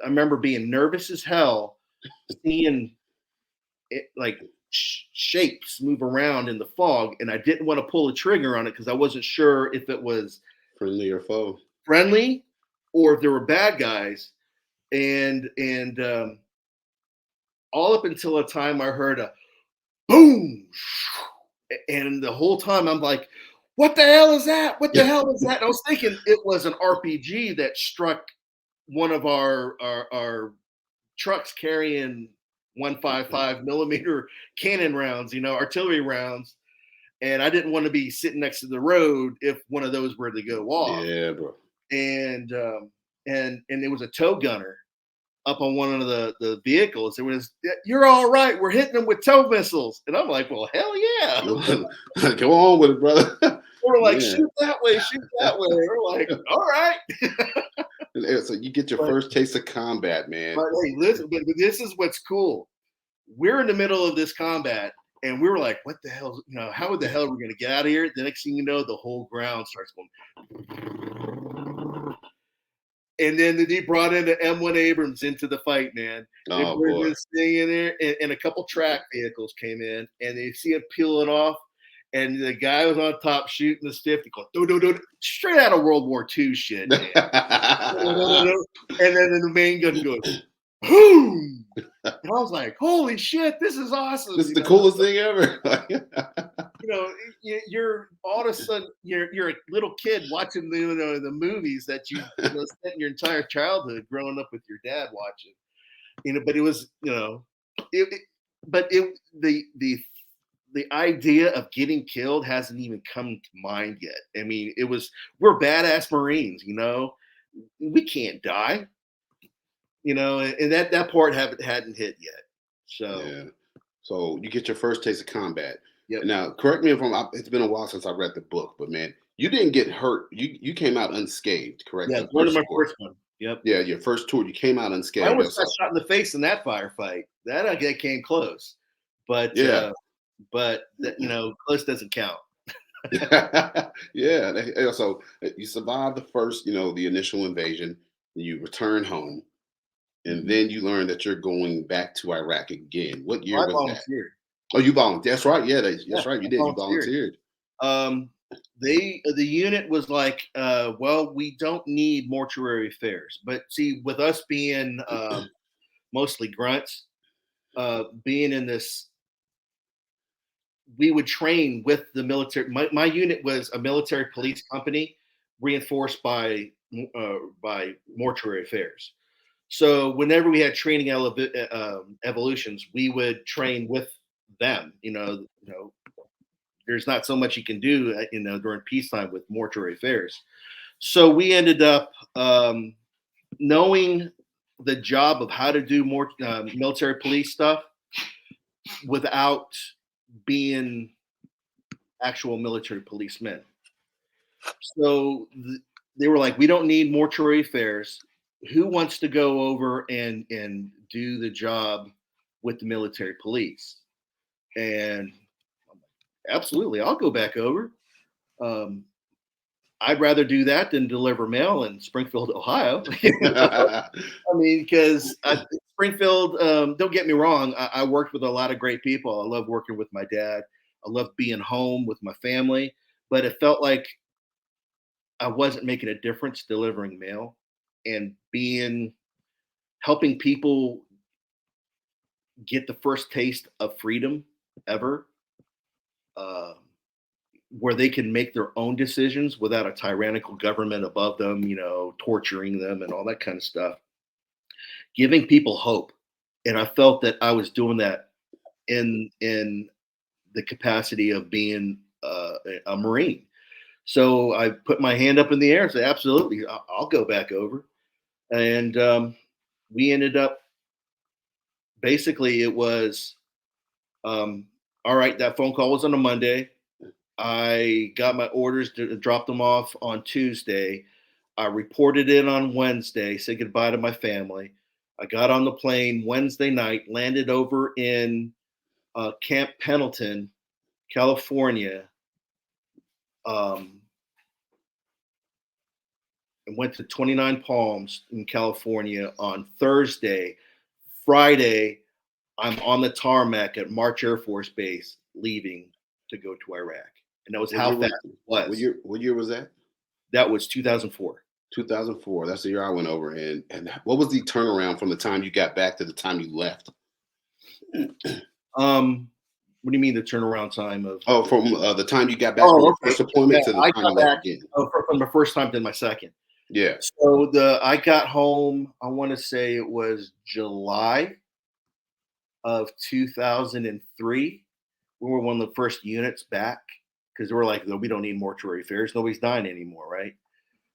Speaker 5: I remember being nervous as hell, seeing it like shapes move around in the fog. And I didn't want to pull a trigger on it because I wasn't sure if it was
Speaker 4: Friendly or foe.
Speaker 5: Friendly or if there were bad guys. And all up until a time I heard a boom. And the whole time I'm like, what the hell is that? What the hell is that? And I was thinking it was an RPG that struck one of our trucks carrying 155 millimeter cannon rounds, artillery rounds. And I didn't want to be sitting next to the road if one of those were to go off.
Speaker 4: Yeah, bro.
Speaker 5: And it was a tow gunner up on one of the vehicles. It was, you're all right. We're hitting them with tow missiles. And I'm like, well, hell yeah.
Speaker 4: Go on with it, brother.
Speaker 5: We're like, shoot that way, shoot that way. We're like, all right.
Speaker 4: So you get your first taste of combat, man.
Speaker 5: But hey, listen, but this is what's cool. We're in the middle of this combat, and we were like, what the hell, how the hell are we going to get out of here? The next thing you know, the whole ground starts going. And then they brought in the M1 Abrams into the fight, man. They put this thing in there, and a couple track vehicles came in, and they see it peeling off, and the guy was on top shooting the 50, going, do, straight out of World War II shit, man. And then the main gun goes, boom! And I was like, holy shit, this is awesome.
Speaker 4: This is the coolest thing ever.
Speaker 5: You're all of a sudden you're a little kid watching the movies that you spent your entire childhood growing up with your dad watching. But it was the idea of getting killed hasn't even come to mind yet. I mean, we're badass Marines, we can't die, and that part hadn't hit yet. So.
Speaker 4: Yeah. So you get your first taste of combat.
Speaker 5: Yep.
Speaker 4: Now, correct me if it's been a while since I read the book, but man, you didn't get hurt. You came out unscathed, correct?
Speaker 5: Yeah,
Speaker 4: The
Speaker 5: one of
Speaker 4: first
Speaker 5: my
Speaker 4: tour.
Speaker 5: first one. Yep.
Speaker 4: Yeah, your first tour, you came out
Speaker 5: I
Speaker 4: unscathed.
Speaker 5: almost
Speaker 4: That's
Speaker 5: got shot in the face in that firefight. That I came close, but
Speaker 4: Yeah.
Speaker 5: Close doesn't count.
Speaker 4: Yeah. So you survived the first, the initial invasion. You return home, and
Speaker 5: Mhm.
Speaker 4: then you learn that you're going back to Iraq again. What
Speaker 5: Well,
Speaker 4: year
Speaker 5: I
Speaker 4: was that?
Speaker 5: volunteered.
Speaker 4: Oh, you volunteered. That's right. Yeah,
Speaker 5: Yeah,
Speaker 4: that's right. You
Speaker 5: I
Speaker 4: did. You
Speaker 5: volunteered.
Speaker 4: volunteered.
Speaker 5: The unit was like, well, we don't need mortuary affairs, but see, with us being mostly grunts, being in this, we would train with the military. My unit was a military police company reinforced by mortuary affairs. So whenever we had training evolutions, we would train with them. There's not so much you can do, during peacetime with mortuary affairs. So we ended up knowing the job of how to do more military police stuff without being actual military policemen. So they were like, we don't need mortuary affairs. Who wants to go over and do the job with the military police? And absolutely, I'll go back over. Um, I'd rather do that than deliver mail in Springfield, Ohio. I mean, because Springfield, don't get me wrong, I worked with a lot of great people. I love working with my dad. I love being home with my family, but it felt like I wasn't making a difference delivering mail and helping people get the first taste of freedom ever, uh, where they can make their own decisions without a tyrannical government above them, torturing them and all that kind of stuff. Giving people hope, and I felt that I was doing that in the capacity of being a Marine. So I put my hand up in the air and said, "Absolutely, I'll go back over." And we ended up basically it was all right. That phone call was on a Monday. I got my orders to drop them off on Tuesday. I reported in on Wednesday, said goodbye to my family. I got on the plane Wednesday night, landed over in Camp Pendleton, California, um, and went to 29 Palms in California on Thursday. Friday, I'm on the tarmac at March Air Force Base, leaving to go to Iraq, and that was
Speaker 4: What
Speaker 5: how
Speaker 4: year was,
Speaker 5: fast it was.
Speaker 4: what year was that?
Speaker 5: That was 2004.
Speaker 4: 2004. That's the year I went over. And what was the turnaround from the time you got back to the time you left?
Speaker 5: What do you mean the turnaround time of?
Speaker 4: Oh, from the time you got back
Speaker 5: Oh,
Speaker 4: from your
Speaker 5: okay.
Speaker 4: first deployment
Speaker 5: Yeah,
Speaker 4: to the
Speaker 5: I
Speaker 4: time
Speaker 5: got
Speaker 4: you left
Speaker 5: back
Speaker 4: again.
Speaker 5: from the first time to my second.
Speaker 4: Yeah.
Speaker 5: So I got home. I want to say it was July of 2003. We were one of the first units back because they were like, "No, we don't need mortuary affairs. Nobody's dying anymore, right?"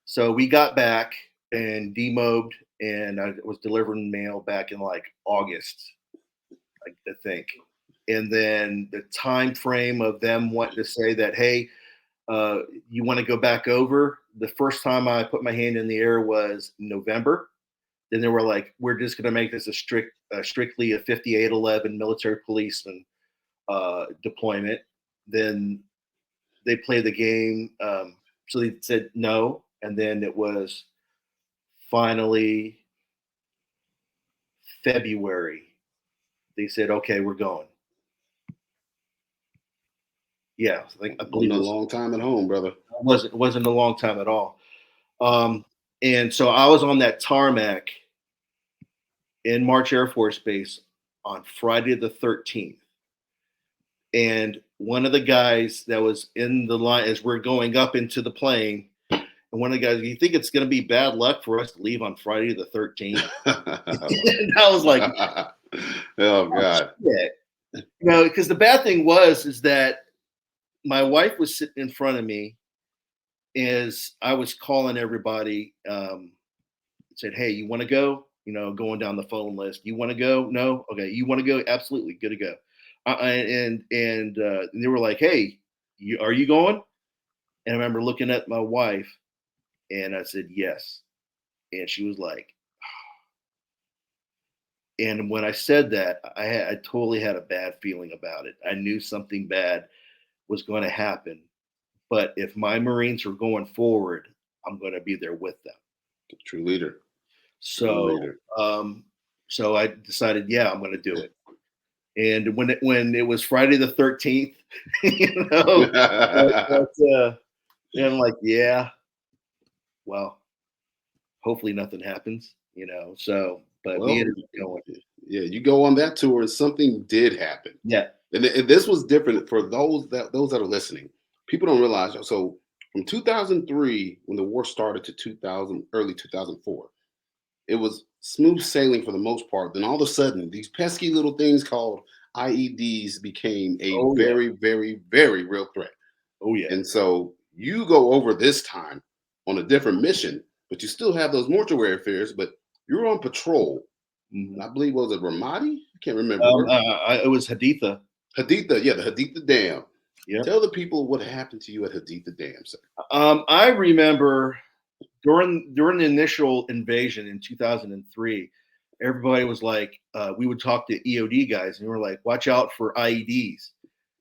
Speaker 5: So we got back and demobbed, and I was delivering mail back in like August, I think. And then the time frame of them wanting to say that, hey, you want to go back over? The first time I put my hand in the air was November. Then they were like, we're just going to make this strictly a 5811 military policeman deployment. Then they played the game. So they said no. And then it was finally February. They said, okay, we're going. Yeah, I believe
Speaker 4: Been
Speaker 5: it
Speaker 4: a
Speaker 5: was,
Speaker 4: long time at home, brother.
Speaker 5: wasn't a long time at all. And so I was on that tarmac in March Air Force Base on Friday the 13th. And one of the guys that was in the line as we're going up into the plane, and one of the guys, you think it's going to be bad luck for us to leave on Friday the 13th? And I was like,
Speaker 4: oh God.
Speaker 5: shit. Because the bad thing is that my wife was sitting in front of me as I was calling everybody, said, hey, you want to go? Going down the phone list. You want to go? No? Okay. You want to go? Absolutely. Good to go. And they were like, "Hey, are you going?" And I remember looking at my wife, and I said, "Yes." And she was like, and when I said that, I totally had a bad feeling about it. I knew something bad was going to happen. But if my Marines are going forward, I'm going to be there with them.
Speaker 4: True leader. True
Speaker 5: So,
Speaker 4: leader.
Speaker 5: so I decided, yeah, I'm going to do it. And when it was Friday the 13th, you know, and I'm like, yeah, well, hopefully nothing happens, you know. So, but we
Speaker 4: Well,
Speaker 5: ended up going.
Speaker 4: yeah, you go on that tour and something did happen.
Speaker 5: Yeah.
Speaker 4: And this was different for those that are listening. People don't realize. So from 2003, when the war started, to 2000, early 2004, it was smooth sailing for the most part. Then all of a sudden, these pesky little things called IEDs became a
Speaker 5: Oh yeah.
Speaker 4: very, very, very real threat.
Speaker 5: Oh yeah.
Speaker 4: And so you go over this time on a different mission, but you still have those mortuary affairs, but you're on patrol. And
Speaker 5: Mhm.
Speaker 4: I believe, was it Ramadi? I can't remember. Where
Speaker 5: It was Haditha.
Speaker 4: Haditha, yeah, the Haditha Dam.
Speaker 5: Yeah.
Speaker 4: Tell the people what happened to you at Haditha Dam, sir.
Speaker 5: I remember during the initial invasion in 2003, everybody was like, we would talk to EOD guys, and we were like, watch out for IEDs,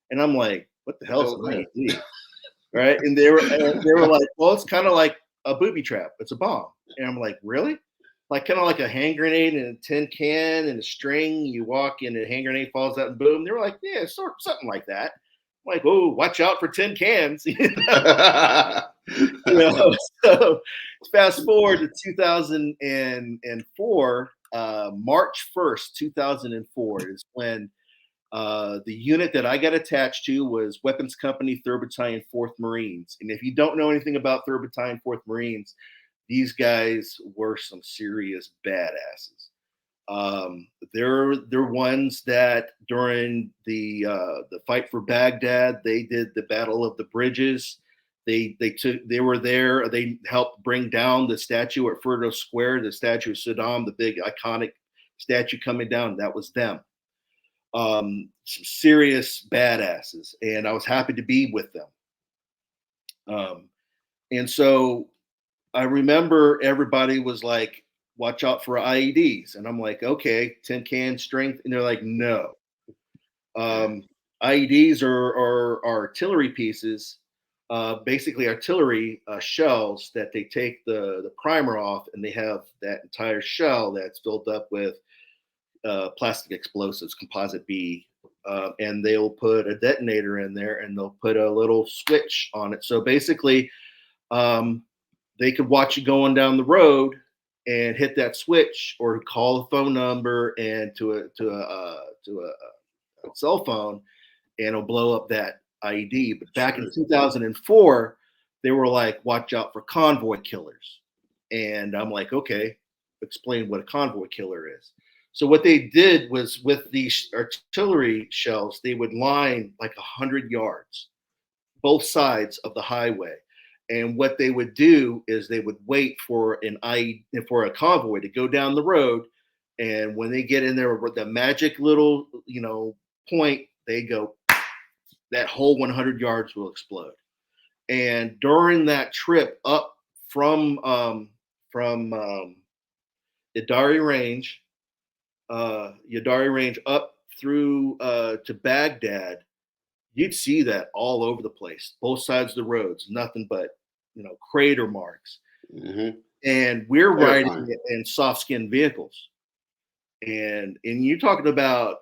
Speaker 5: and I'm like, what the
Speaker 4: The
Speaker 5: hell is
Speaker 4: hell
Speaker 5: an
Speaker 4: is that?
Speaker 5: IED, right? And they were like, well, it's kind of like a booby trap. It's a bomb, and I'm like, really? Like kind of like a hand grenade and a tin can and a string. You walk and a hand grenade falls out and boom. They were like, yeah, sort something like that. I'm like, oh, watch out for tin cans. You know, so fast forward to 2004, March 1st, 2004 is when the unit that I got attached to was Weapons Company 3rd Battalion 4th Marines. And if you don't know anything about 3rd Battalion 4th Marines, these guys were some serious badasses. They're ones that during the fight for Baghdad, they did the Battle of the Bridges. They were there. They helped bring down the statue at Ferdo Square, the statue of Saddam, the big iconic statue coming down. That was them. Some serious badasses, and I was happy to be with them. And so I remember everybody was like, watch out for IEDs. And I'm like, okay, tin can strength. And they're like, no. Um, IEDs are artillery pieces, basically artillery shells that they take the primer off, and they have that entire shell that's filled up with plastic explosives, composite B. And they'll put a detonator in there, and they'll put a little switch on it. So basically, they could watch you going down the road and hit that switch, or call a phone number and to a cell phone, and it'll blow up that IED. But back in 2004, they were like, watch out for convoy killers. And I'm like, okay, explain what a convoy killer is. So what they did was, with these artillery shells, they would line like 100 yards, both sides of the highway. And what they would do is they would wait for for a convoy to go down the road. And when they get in there with the magic little, point, they go, that whole 100 yards will explode. And during that trip up from Yadari Range up through to Baghdad, you'd see that all over the place, both sides of the roads, nothing but crater marks.
Speaker 4: Mm-hmm.
Speaker 5: And we're riding
Speaker 4: Terrifying.
Speaker 5: in soft skin vehicles, and you're talking about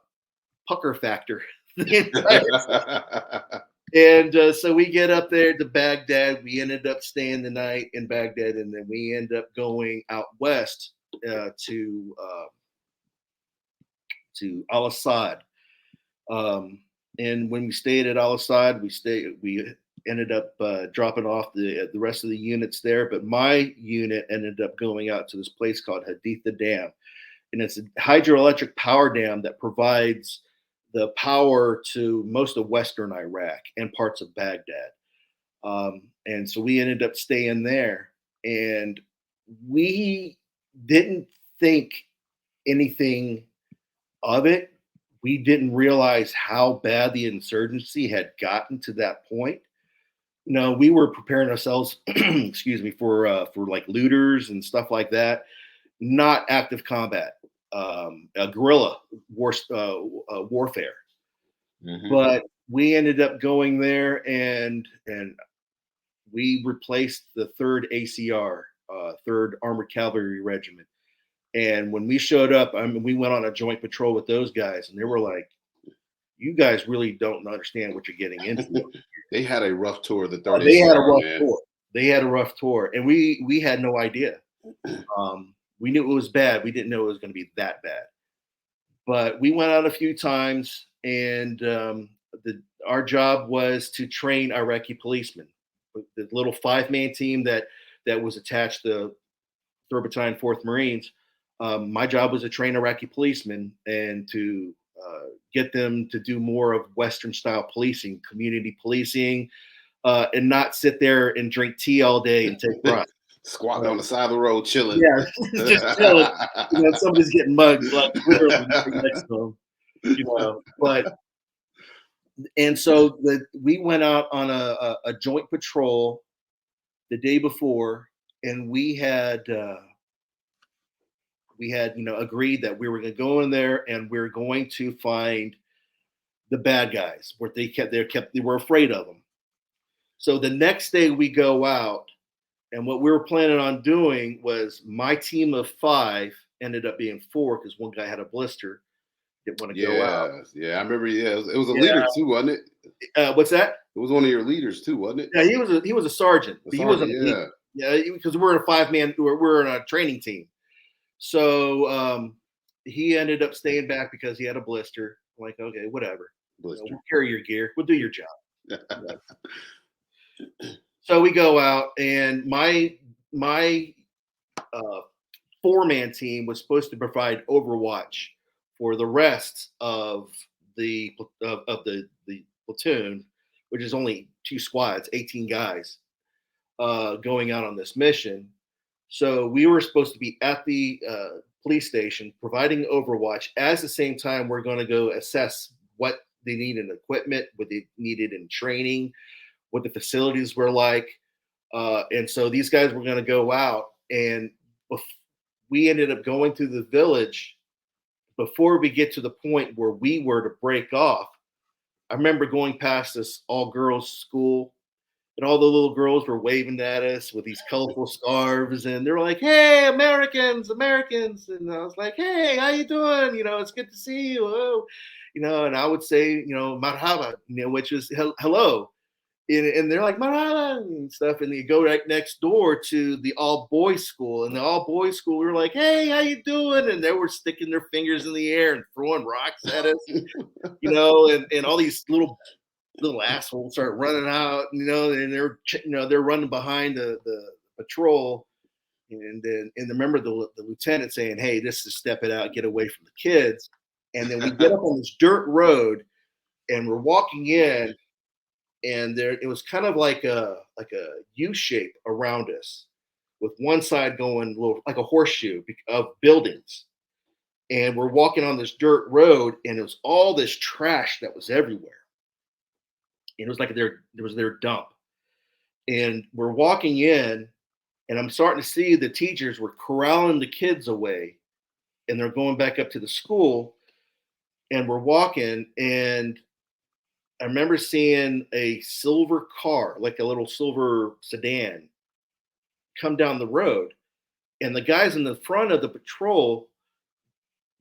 Speaker 5: pucker factor. And so we get up there to Baghdad. We ended up staying the night in Baghdad, and then we end up going out west to Al Assad. And when we stayed at Al Assad, we ended up dropping off the rest of the units there. But my unit ended up going out to this place called Haditha Dam, and it's a hydroelectric power dam that provides the power to most of Western Iraq and parts of Baghdad. And so we ended up staying there, and we didn't think anything of it, we didn't realize how bad the insurgency had gotten to that point. No, we were preparing ourselves, excuse me, for like looters and stuff like that, not active combat, guerrilla warfare.
Speaker 4: Mhm.
Speaker 5: But we ended up going there, and we replaced the third ACR, Third Armored Cavalry Regiment. And when we showed up, I mean, we went on a joint patrol with those guys, and they were like, "You guys really don't understand what you're getting into."
Speaker 4: They had a rough tour of the third
Speaker 5: They had a
Speaker 4: ACR,
Speaker 5: rough
Speaker 4: man.
Speaker 5: tour. They had a rough tour, and we had no idea. We knew it was bad. We didn't know it was going to be that bad. But we went out a few times, and our job was to train Iraqi policemen. The little 5-man team that was attached to 3rd Battalion, 4th Marines. My job was to train Iraqi policemen and to get them to do more of Western style policing, community policing, and not sit there and drink tea all day and take bribes.
Speaker 4: Squatting on the side of the road, chilling.
Speaker 5: Yeah, just chilling. Somebody's getting mugged, like literally right next to them. But and so we went out on a joint patrol the day before, and we had agreed that we were going to go in there and we are going to find the bad guys. Where they were afraid of them. So the next day we go out, and what we were planning on doing was my team of 5 ended up being 4 because one guy had a blister, didn't want to go out.
Speaker 4: Yeah, I remember. Yeah, it was a
Speaker 5: Yeah.
Speaker 4: leader too, wasn't it?
Speaker 5: What's that?
Speaker 4: It was one of your leaders too, wasn't it?
Speaker 5: Yeah, he was a sergeant.
Speaker 4: A
Speaker 5: But he wasn't
Speaker 4: sergeant,
Speaker 5: a leader. Yeah, because we're a 5-man. We're in a training team. So he ended up staying back because he had a blister. I'm like, okay, whatever.
Speaker 4: Blister.
Speaker 5: We'll carry your gear. We'll do your job. So we go out, and my 4-man team was supposed to provide overwatch for the rest of the platoon, which is only 2 squads, 18 guys, going out on this mission. So we were supposed to be at the police station providing overwatch. At the same time, we're going to go assess what they need in equipment, what they needed in training, what the facilities were like. And so these guys were going to go out, and we ended up going through the village. Before we get to the point where we were to break off, I remember going past this all-girls school, and all the little girls were waving at us with these colorful scarves, and they were like, "Hey, Americans, Americans!" And I was like, "Hey, how you doing? It's good to see you." Oh. And I would say, marhaba, which is hello. And they're like, marhaba and stuff. And you go right next door to the all boys school. And the all boys school, we were like, "Hey, how you doing?" And they were sticking their fingers in the air and throwing rocks at us, and all these little assholes start running out, and they're running behind the patrol. And then remember the lieutenant saying, "Hey, this is step it out, get away from the kids." And then we get up on this dirt road, and we're walking in, and it was kind of like a U shape around us, with one side going a little like a horseshoe of buildings. And we're walking on this dirt road, and it was all this trash that was everywhere. And it was like there was their dump. And we're walking in, and I'm starting to see the teachers were corralling the kids away, and they're going back up to the school. And we're walking, and I remember seeing a silver car, like a little silver sedan, come down the road. And the guys in the front of the patrol,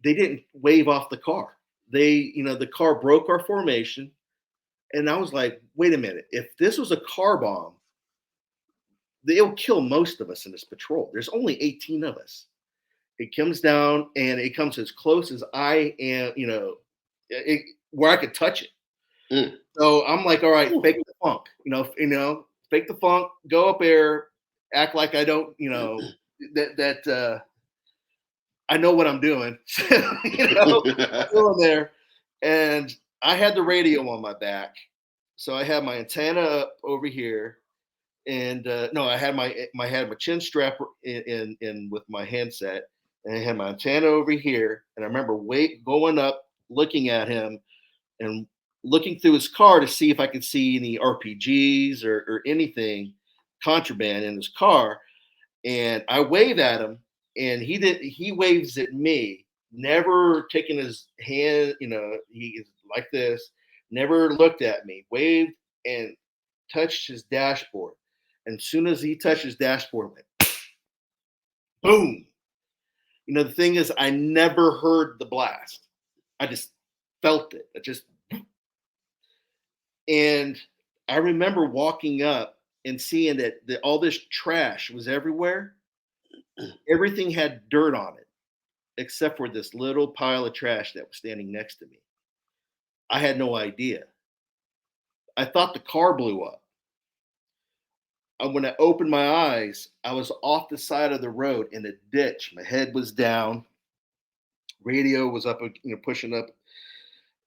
Speaker 5: they didn't wave off the car. The car broke our formation. And I was like, wait a minute. If this was a car bomb, they'll kill most of us in this patrol. There's only 18 of us. It comes down, and it comes as close as I am, where I could touch it.
Speaker 4: Mm.
Speaker 5: So I'm like, all right, fake the funk, fake the funk, go up there, act like I don't, that I know what I'm doing. Go in there, and I had the radio on my back, so I had my antenna up over here, and no, I had my chin strap in with my handset, and I had my antenna over here, and I remember going up looking at him and looking through his car to see if I could see any RPGs or anything contraband in his car. And I wave at him, and he waves at me, never taking his hand, he is like this, never looked at me, waved and touched his dashboard. And as soon as he touched his dashboard, it went boom. The thing is, I never heard the blast. I just felt it. And I remember walking up and seeing that all this trash was everywhere. Everything had dirt on it, except for this little pile of trash that was standing next to me. I had no idea. I thought the car blew up. When I opened my eyes, I was off the side of the road in a ditch. My head was down. Radio was up, pushing up.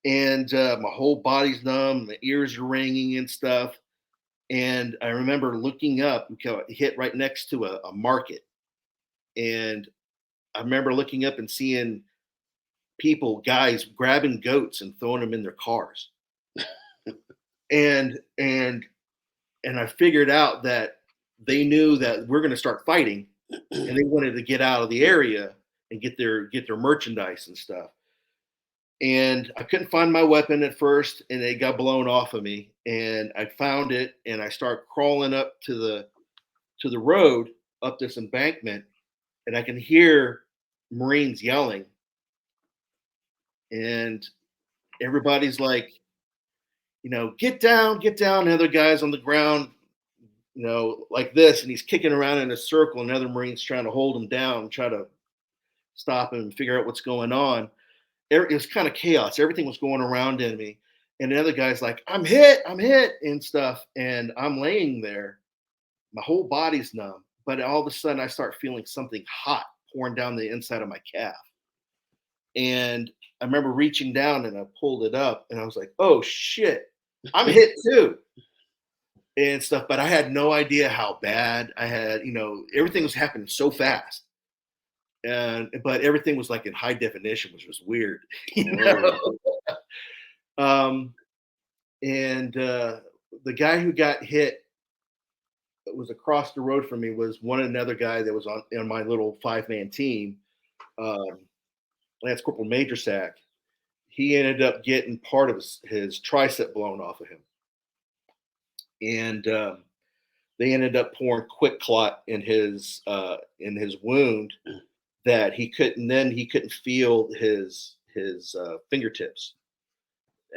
Speaker 5: And my whole body's numb. My ears are ringing and stuff. And I remember looking up, hit right next to a market. And I remember looking up and seeing guys grabbing goats and throwing them in their cars. and I figured out that they knew that we're going to start fighting, and they wanted to get out of the area and get their merchandise and stuff. And I couldn't find my weapon at first, and it got blown off of me. And I found it, and I start crawling up to the road, up this embankment, and I can hear Marines yelling. And everybody's like, get down, get down. And other guys on the ground, like this, and he's kicking around in a circle, and other Marines trying to hold him down, try to stop him and figure out what's going on. It was kind of chaos. Everything was going around in me. And the other guy's like, I'm hit and stuff. And I'm laying there. My whole body's numb. But all of a sudden I start feeling something hot pouring down the inside of my calf. And I remember reaching down and I pulled it up and I was like, oh shit, I'm hit too. And stuff. But I had no idea how bad I had, everything was happening so fast. But everything was like in high definition, which was weird, And the guy who got hit was across the road from me was another guy that was on my little 5-man team, Lance Corporal Major Sack. He ended up getting part of his tricep blown off of him, and they ended up pouring quick clot in his wound. That he couldn't feel his fingertips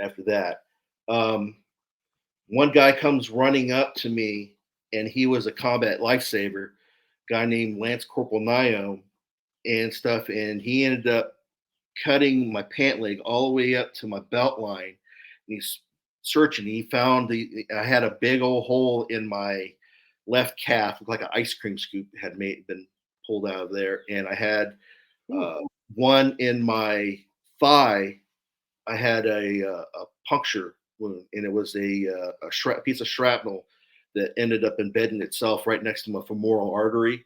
Speaker 5: after that. One guy comes running up to me, and he was a combat lifesaver, guy named Lance Corporal Nyom and stuff. And he ended up cutting my pant leg all the way up to my belt line. And he's searching. He found I had a big old hole in my left calf, looked like an ice cream scoop had been pulled out of there, and I had one in my thigh. I had a puncture wound, and it was a piece of shrapnel that ended up embedding itself right next to my femoral artery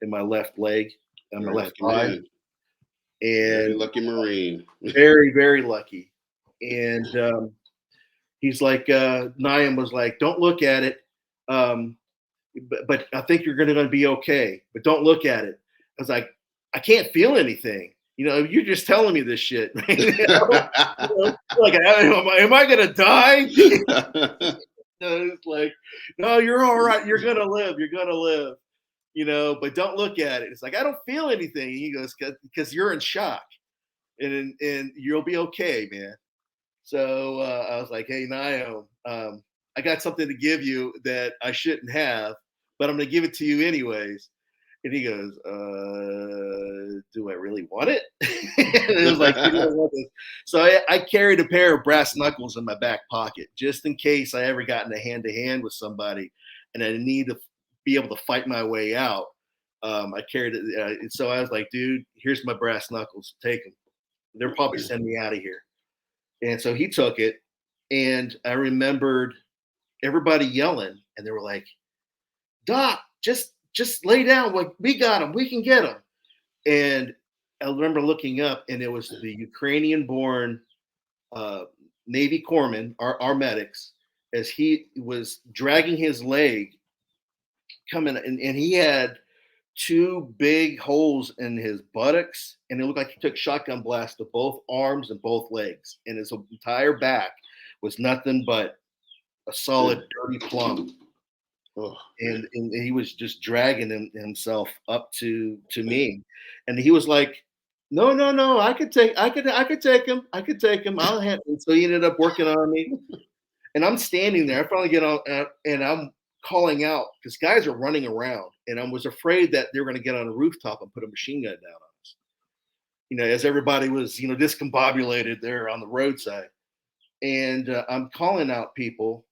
Speaker 5: in my left leg and my left thigh. And
Speaker 4: very lucky Marine.
Speaker 5: Very, very lucky. And he's like, Nyam was like, don't look at it. But I think you're going to be okay. But don't look at it. I was like, I can't feel anything. You're just telling me this shit. Like, am I going to die? It's like, no, you're all right. You're going to live. You're going to live. But don't look at it. It's like, I don't feel anything. And he goes, because you're in shock. And you'll be okay, man. So I was like, hey, Nio, I got something to give you that I shouldn't have, but I'm going to give it to you anyways. And he goes, do I really want it? And it was like, you don't want this. So I carried a pair of brass knuckles in my back pocket, just in case I ever got in a hand-to-hand with somebody and I need to be able to fight my way out. I carried it. So I was like, dude, here's my brass knuckles. Take them. They'll probably send me out of here. And so he took it. And I remembered everybody yelling, and they were like, Doc, just lay down. Like, we got him. We can get him. And I remember looking up, and it was the Ukrainian-born Navy corpsman, our medics, as he was dragging his leg coming, and he had two big holes in his buttocks, and it looked like he took shotgun blast to both arms and both legs, and his entire back was nothing but a solid dirty plum.
Speaker 4: Oh,
Speaker 5: And he was just dragging himself up to me, and he was like, no, I could take him, I'll handle him. So he ended up working on me, and I'm standing there. I finally get on, and I'm calling out because guys are running around, and I was afraid that they were going to get on a rooftop and put a machine gun down on us. As everybody was discombobulated there on the roadside, and I'm calling out people.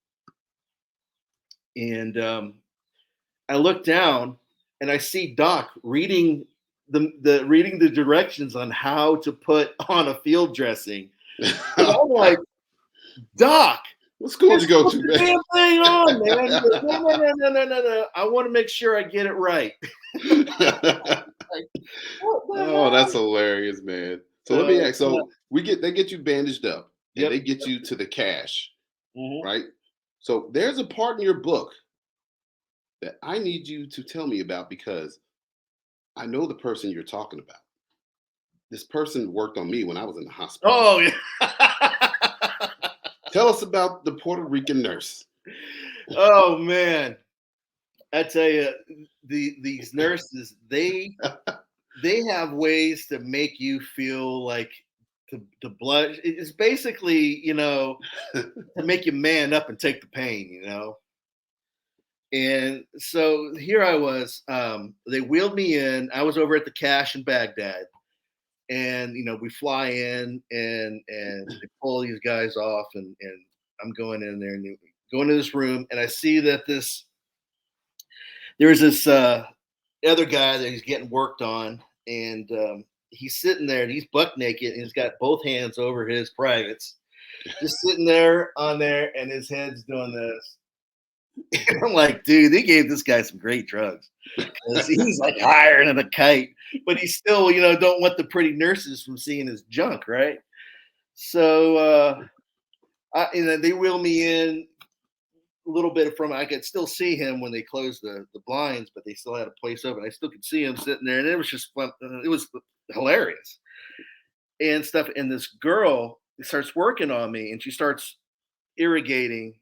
Speaker 5: And I look down and I see Doc reading the directions on how to put on a field dressing. And I'm like, Doc,
Speaker 4: what school did you go to,
Speaker 5: the
Speaker 4: man?
Speaker 5: damn thing on, man. He goes, no. I want to make sure I get it right.
Speaker 4: Oh, that's hilarious, man. So let me ask. So they get you bandaged up, and
Speaker 5: Yep.
Speaker 4: they get you to the cache,
Speaker 5: Mhm.
Speaker 4: right? So there's a part in your book that I need you to tell me about because I know the person you're talking about. This person worked on me when I was in the hospital.
Speaker 5: Oh, yeah.
Speaker 4: Tell us about the Puerto Rican nurse.
Speaker 5: Oh, man. I tell you, these nurses, they have ways to make you feel like the blood. It's basically, to make you man up and take the pain, And so here I was. They wheeled me in. I was over at the cache in Baghdad, and we fly in, and they pull these guys off, and I'm going in there and go into this room, and I see that there's this other guy that he's getting worked on, and he's sitting there, and he's buck naked, and he's got both hands over his privates, just sitting there on there, and his head's doing this. And I'm like, dude, they gave this guy some great drugs. He's like higher than a kite, but he still, don't want the pretty nurses from seeing his junk, right? So they wheel me in a little bit from. I could still see him when they closed the blinds, but they still had a place open. I still could see him sitting there, and it was just fun. It was hilarious and stuff. And this girl starts working on me, and she starts irrigating.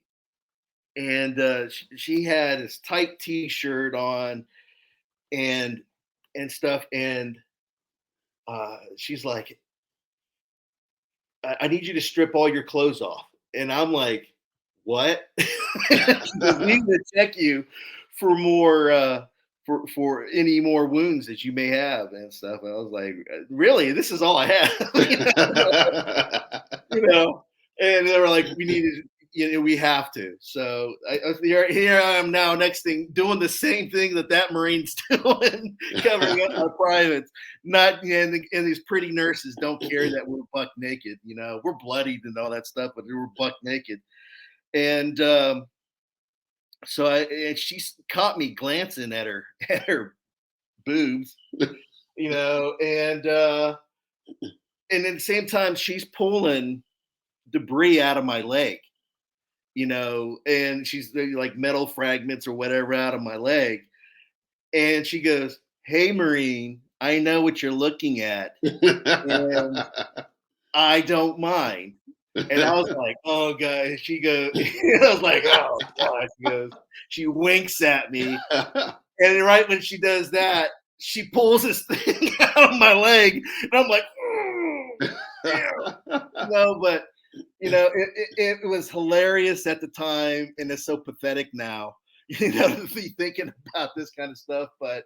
Speaker 5: And she had this tight T-shirt on, and stuff. And she's like, I need you to strip all your clothes off. And I'm like, what? We need to check you for more for any more wounds that you may have and stuff. And I was like, really? This is all I have. And they were like, we needed. We have to. So here I am now, next thing, doing the same thing that Marine's doing, covering up our privates. Not and these pretty nurses don't care that we're buck naked. We're bloodied and all that stuff, but we were buck naked. And and she caught me glancing at her boobs, and at the same time she's pulling debris out of my leg. And she's like metal fragments or whatever out of my leg. And she goes, hey, Marine, I know what you're looking at. And I don't mind. And I was like, oh, God. She goes, I was like, oh, God. She goes, she winks at me. And right when she does that, she pulls this thing out of my leg. And I'm like, no, but. It was hilarious at the time, and it's so pathetic now, to be thinking about this kind of stuff. But,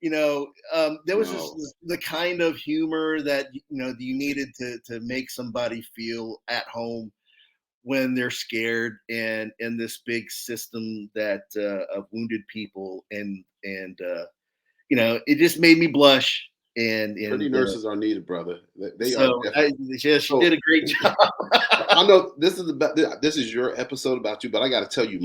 Speaker 5: there was just the kind of humor that, you needed to make somebody feel at home when they're scared, and in this big system that of wounded people. And it just made me blush. And
Speaker 4: pretty nurses are needed, brother. They
Speaker 5: so
Speaker 4: are.
Speaker 5: She did a great job.
Speaker 4: I know this is your episode about you, but I got to tell you,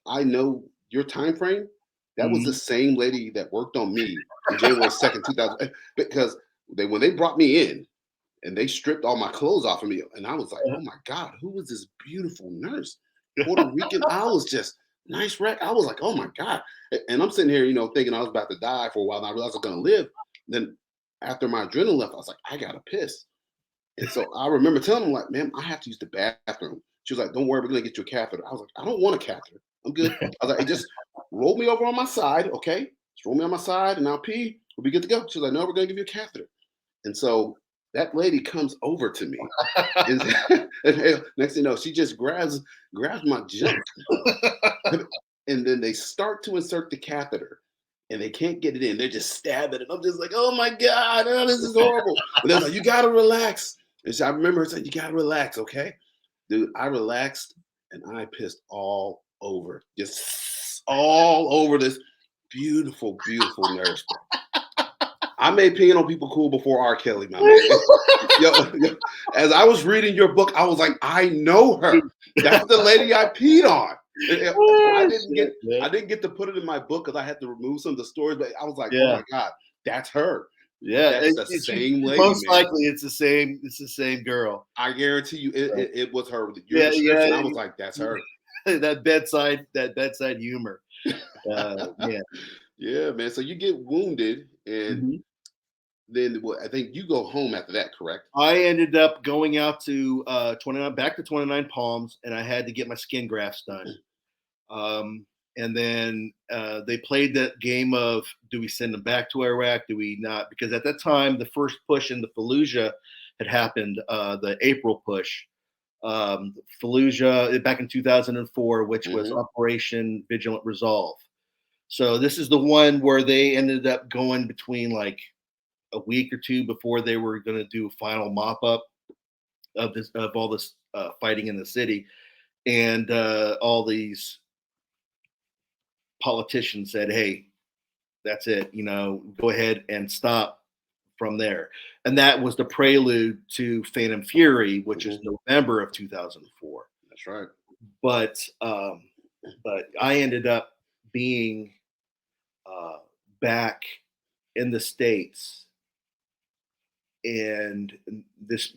Speaker 4: I know your time frame. That was the same lady that worked on me on January 2nd, 2000. Because when they brought me in, and they stripped all my clothes off of me. And I was like, oh my God, who was this beautiful nurse? Puerto Rican. I was just nice wreck. I was like, oh my God. And I'm sitting here, thinking I was about to die for a while. And I realized I was going to live. Then after my adrenaline left, I was like, I got to piss. And so I remember telling him, like, ma'am, I have to use the bathroom. She was like, don't worry, we're going to get you a catheter. I was like, I don't want a catheter. I'm good. I was like, hey, just roll me over on my side, okay? Just roll me on my side and I'll pee. We'll be good to go. She was like, no, we're going to give you a catheter. And so that lady comes over to me. And next thing you know, she just grabs my junk. And then they start to insert the catheter. And they can't get it in. They're just stabbing it. I'm just like, oh my God, this is horrible. And they're like, you got to relax. And I remember her saying, you got to relax, okay? Dude, I relaxed and I pissed all over, just all over this beautiful, beautiful nurse. I made peeing on people cool before R. Kelly, my man. yo, as I was reading your book, I was like, I know her. That's the lady I peed on. I didn't get to put it in my book because I had to remove some of the stories, but I was like, oh my God, that's her.
Speaker 5: Yeah,
Speaker 4: that's the same lady.
Speaker 5: Most likely, it's the same. It's the same girl.
Speaker 4: I guarantee you, it was her. Your description, I was like, that's her.
Speaker 5: that bedside humor. Yeah.
Speaker 4: Yeah, man. So you get wounded, and then I think you go home after that, correct?
Speaker 5: I ended up going out to 29 Palms, and I had to get my skin grafts done. And then they played that game of, do we send them back to Iraq? Do we not? Because at that time, the first push into Fallujah had happened, the April push. Fallujah back in 2004, which was Operation Vigilant Resolve. So this is the one where they ended up going between like a week or two before they were going to do a final mop up of all this fighting in the city. And all these politicians said, hey, that's it, go ahead and stop from there. And that was the prelude to Phantom Fury, which is November of 2004.
Speaker 4: That's right.
Speaker 5: But I ended up being back in the States, and this,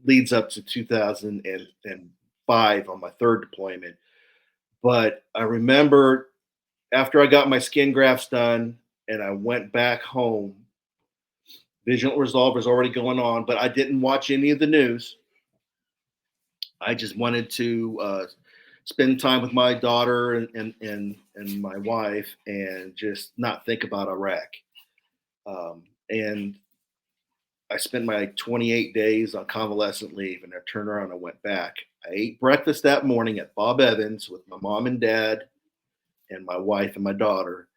Speaker 5: leads up to 2005 on my third deployment. But I remember after I got my skin grafts done and I went back home, Vigilant Resolve was already going on, but I didn't watch any of the news. I just wanted to spend time with my daughter and my wife and just not think about Iraq. And I spent my 28 days on convalescent leave, and I turned around and I went back. I ate breakfast that morning at Bob Evans with my mom and dad and my wife and my daughter.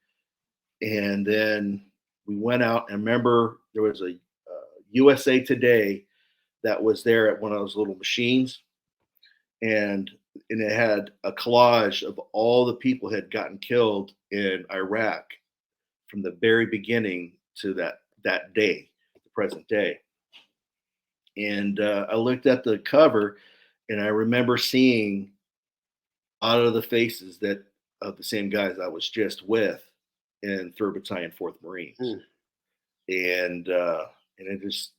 Speaker 5: And then we went out, and remember there was a USA Today that was there at one of those little machines. And it had a collage of all the people who had gotten killed in Iraq from the very beginning to that day, the present day. And I looked at the cover, and I remember seeing out of the faces of the same guys I was just with in 3rd Battalion, 4th Marines. And it just,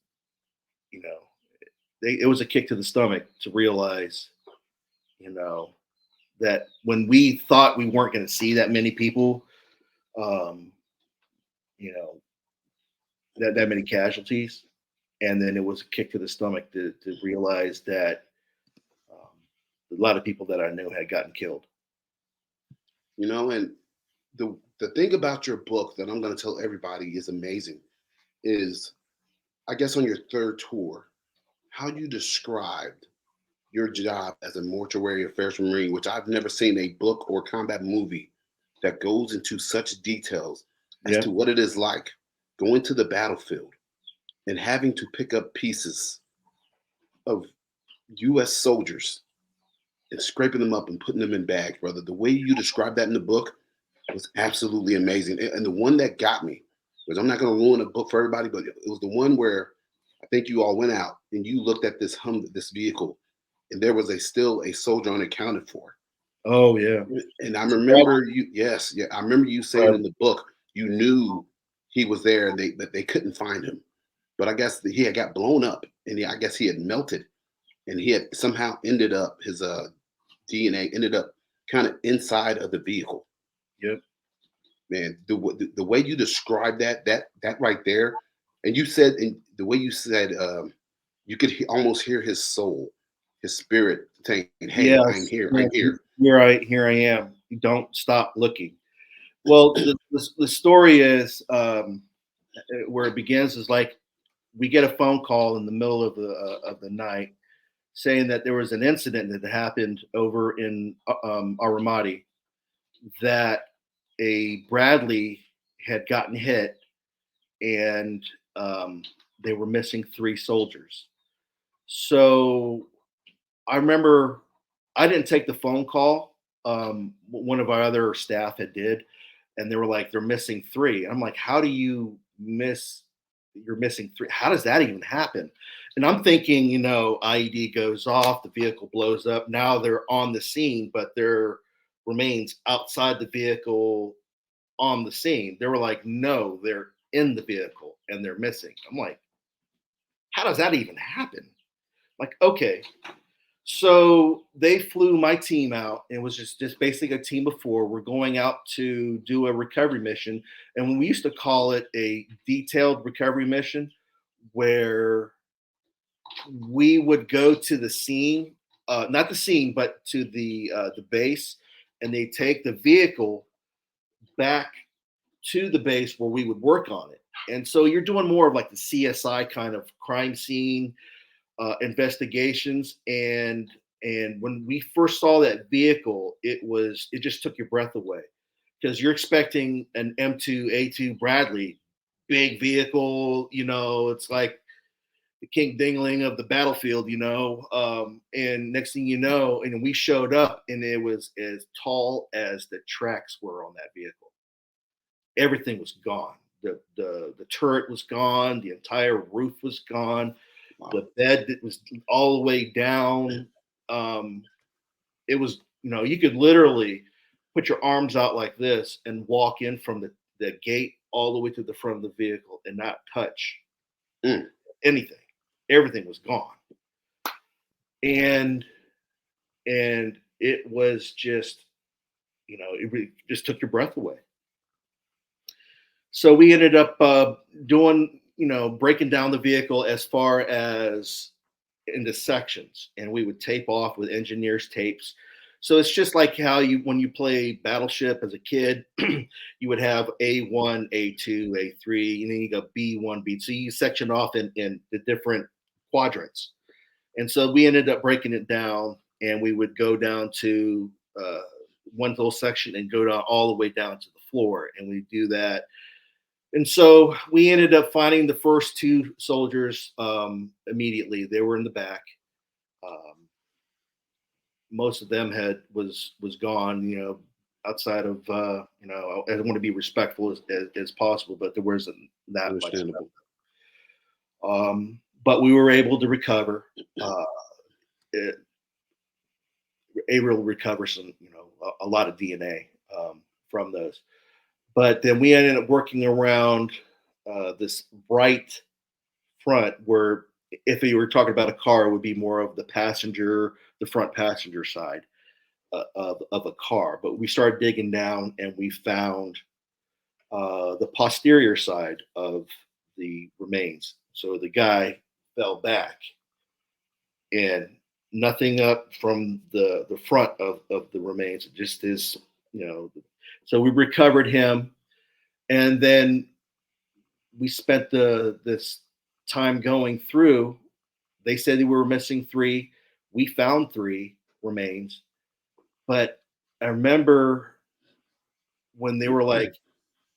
Speaker 5: it was a kick to the stomach to realize, that when we thought we weren't going to see that many people, that many casualties. And then it was a kick to the stomach to realize that a lot of people that I knew had gotten killed.
Speaker 4: And the thing about your book that I'm going to tell everybody is amazing is, I guess on your third tour, how you described your job as a mortuary affairs Marine, which I've never seen a book or combat movie that goes into such details as to what it is like going to the battlefield and having to pick up pieces of U.S. soldiers and scraping them up and putting them in bags, brother. The way you described that in the book was absolutely amazing. And the one that got me, because I'm not going to ruin a book for everybody, but it was the one where I think you all went out and you looked at this vehicle, and there was still a soldier unaccounted for.
Speaker 5: Oh yeah.
Speaker 4: And I remember I remember you saying in the book, you knew he was there, and they couldn't find him. but I guess he had got blown up, and I guess he had melted, and he had somehow ended up his DNA ended up kind of inside of the vehicle.
Speaker 5: Yep.
Speaker 4: Man, the way you described that right there, and you said, and the way you said, you could almost hear his soul, his spirit saying, "Hey, I'm
Speaker 5: Yes.
Speaker 4: here,
Speaker 5: Yeah,
Speaker 4: I'm here."
Speaker 5: here I am. Don't stop looking. Well, the story is where it begins is like we get a phone call in the middle of the night saying that there was an incident that happened over in Aramati, that a Bradley had gotten hit, and they were missing 3 soldiers. So I remember I didn't take the phone call. One of our other staff had did, and they were like, "They're missing 3." I'm like, "How do you miss? You're missing 3. How does that even happen?" And I'm thinking, IED goes off, the vehicle blows up. Now they're on the scene, but their remains outside the vehicle on the scene. They were like, "No, they're in the vehicle and they're missing." I'm like, "How does that even happen?" Like, okay. So they flew my team out. It was just basically a team of 4. We're going out to do a recovery mission. And when we used to call it a detailed recovery mission, where we would go to the scene, not the scene, but to the base, and they take the vehicle back to the base where we would work on it. And so you're doing more of like the CSI kind of crime scene investigations, and when we first saw that vehicle, it just took your breath away, because you're expecting an M2A2 Bradley, big vehicle, it's like the King Dingling of the battlefield, and next thing you know, and we showed up, and it was as tall as the tracks were on that vehicle. Everything was gone. The turret was gone. The entire roof was gone.
Speaker 4: Wow.
Speaker 5: The bed that was all the way down. It was, you could literally put your arms out like this and walk in from the gate all the way to the front of the vehicle and not touch anything. Everything was gone. And it was just, it really just took your breath away. So we ended up doing, breaking down the vehicle as far as into sections, and we would tape off with engineers tapes. So it's just like how when you play Battleship as a kid, you would have A1, A2, A3, and then you go B1, B. So you section off in the different quadrants. And so we ended up breaking it down, and we would go down to one little section and go down all the way down to the floor, and we do that. And so we ended up finding the first 2 soldiers immediately. They were in the back. Most of them was gone, outside of, I want to be respectful as possible, but there wasn't that much. But we were able to recover, able to recover some, a lot of DNA from those. But then we ended up working around this right front, where if you were talking about a car, it would be more of the front passenger side of a car. But we started digging down, and we found the posterior side of the remains. So the guy fell back, and nothing up from the front of the remains, just his, so we recovered him, and then we spent this time going through. They said we were missing 3. We found 3 remains, but I remember when they were like,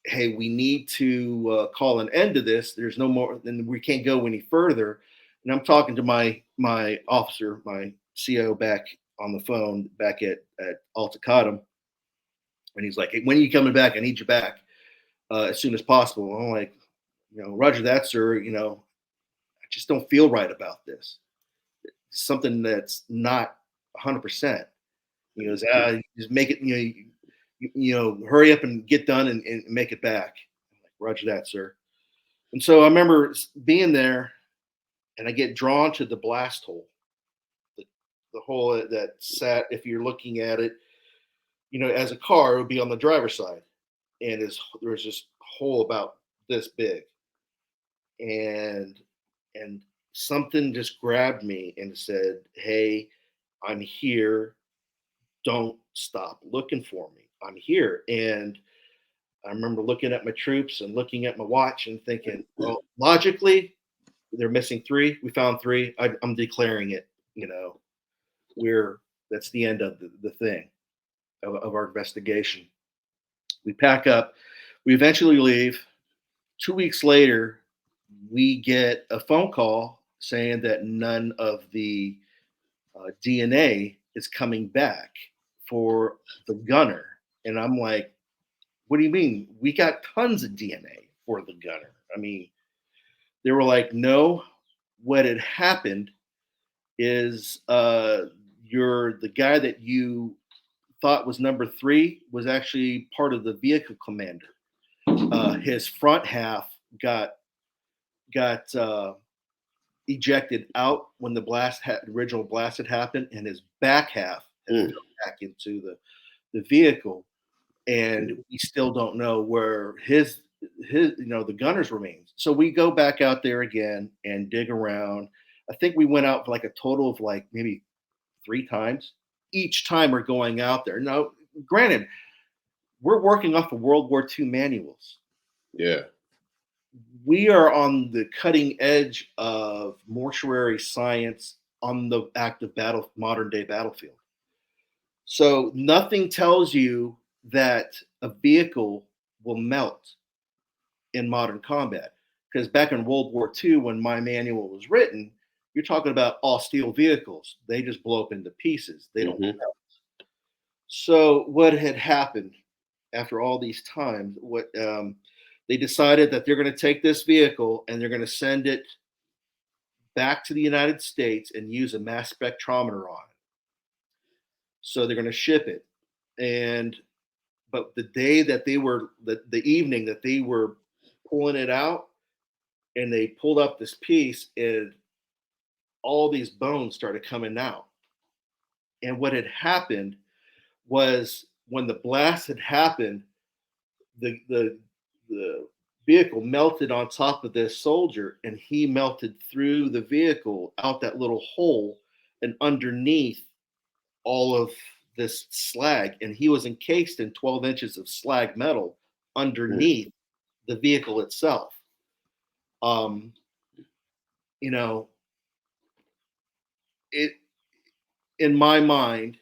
Speaker 5: "Hey, we need to call an end to this. There's no more, and we can't go any further." And I'm talking to my officer, my CO, back on the phone back at Altacottum. And he's like, "Hey, when are you coming back? I need you back as soon as possible." I'm like, "Roger that, sir. I just don't feel right about this. It's something that's not 100%." He goes, "Just make it, hurry up and get done and make it back." I'm like, "Roger that, sir." And so I remember being there, and I get drawn to the blast hole, the hole that sat. If you're looking at it, as a car, it would be on the driver's side, and there's this hole about this big, and something just grabbed me and said, "Hey, I'm here. Don't stop looking for me. I'm here." And I remember looking at my troops and looking at my watch and thinking, well, logically, they're missing 3. We found 3. I'm declaring it. That's the end of the thing of our investigation. We pack up. We eventually leave. 2 weeks later, we get a phone call saying that none of the DNA is coming back for the gunner. And I'm like, what do you mean? We got tons of DNA for the gunner. I mean, they were like, no, what had happened is the guy that you thought was number 3 was actually part of the vehicle commander. His front half got ejected out when the original blast had happened, and his back half had fell back into the vehicle, and we still don't know where his the gunner's remains. So we go back out there again and dig around. I think we went out for like a total of like maybe 3 times. Each time we're going out there. Now, granted, we're working off of World War II manuals.
Speaker 4: Yeah.
Speaker 5: We are on the cutting edge of mortuary science on the active modern day battlefield. So nothing tells you that a vehicle will melt in modern combat. Because back in World War II, when my manual was written, you're talking about all steel vehicles. They just blow up into pieces. They don't melt. So what had happened after all these times, they decided that they're going to take this vehicle and they're going to send it back to the United States and use a mass spectrometer on it. So they're going to ship it. But the day that the evening that they were pulling it out, and they pulled up this piece, and all these bones started coming out. And what had happened was when the blast had happened, the vehicle melted on top of this soldier, and he melted through the vehicle out that little hole and underneath all of this slag, and he was encased in 12 inches of slag metal underneath the vehicle itself. It, in my mind,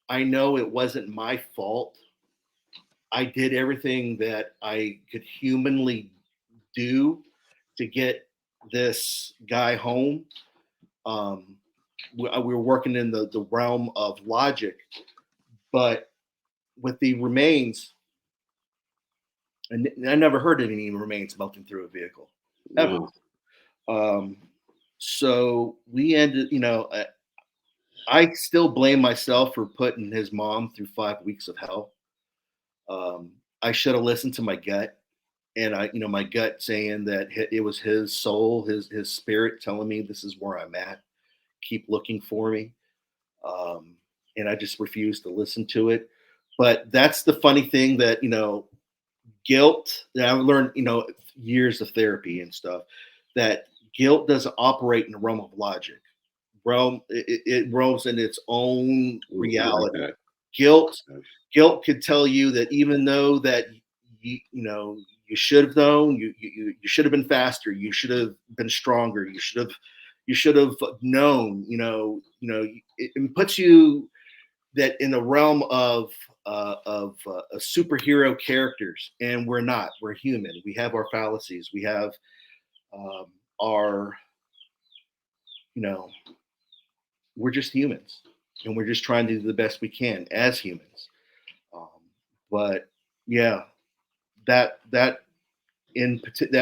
Speaker 5: I know it wasn't my fault. I did everything that I could humanly do to get this guy home. We were working in the realm of logic, but with the remains, and I never heard of any remains melting through a vehicle ever. No. So we ended, I still blame myself for putting his mom through 5 weeks of hell. I should have listened to my gut, and my gut saying that it was his soul, his spirit telling me this is where I'm at. Keep looking for me. And I just refused to listen to it. But that's the funny thing that, guilt that I've learned, years of therapy and stuff, that guilt doesn't operate in the realm of logic. It roams in its own reality. Like guilt could tell you that even though that you should have known, you should have been faster, you should have been stronger, you should have known, it puts you that in the realm of superhero characters, and we're not. We're human. We have our fallacies. We have we're just humans, and we're just trying to do the best we can as humans. But yeah, that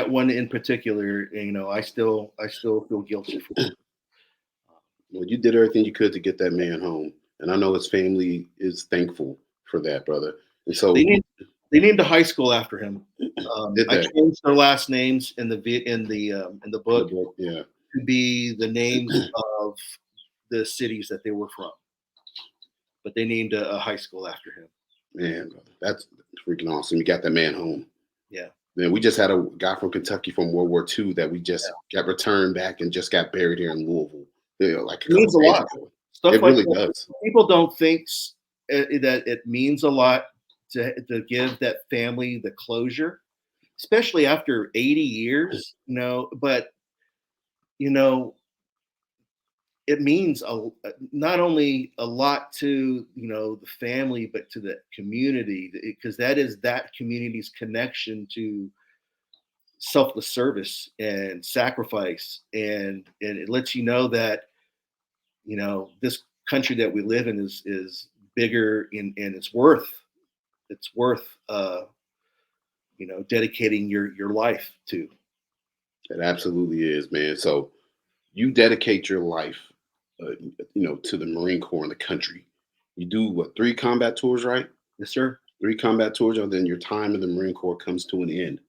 Speaker 5: one in particular, I still feel guilty for it.
Speaker 4: Well, you did everything you could to get that man home, and I know his family is thankful for that, brother. And so
Speaker 5: they They named a high school after him.
Speaker 4: Did
Speaker 5: I
Speaker 4: they?
Speaker 5: changed their last names in the book
Speaker 4: Yeah,
Speaker 5: to be the names of the cities that they were from. But they named a high school after him.
Speaker 4: man, brother, that's freaking awesome. You got that man home.
Speaker 5: Yeah.
Speaker 4: Man, we just had a guy from Kentucky from World War II that we just got returned back and just got buried here in Louisville. Like a
Speaker 5: It means a
Speaker 4: couple days
Speaker 5: lot.
Speaker 4: ago.
Speaker 5: Stuff
Speaker 4: It
Speaker 5: like
Speaker 4: really
Speaker 5: that.
Speaker 4: does.
Speaker 5: People don't think that it means a lot to give that family the closure, especially after 80 years, but you know, it means not only a lot to the family, but to the community, because that is that community's connection to selfless service and sacrifice, and it lets you know that this country that we live in is bigger and it's worth dedicating your life to.
Speaker 4: It absolutely is, man. So you dedicate your life, to the Marine Corps and the country. You do what, 3 combat tours, right?
Speaker 5: Yes, sir.
Speaker 4: 3 combat tours, and then your time in the Marine Corps comes to an end,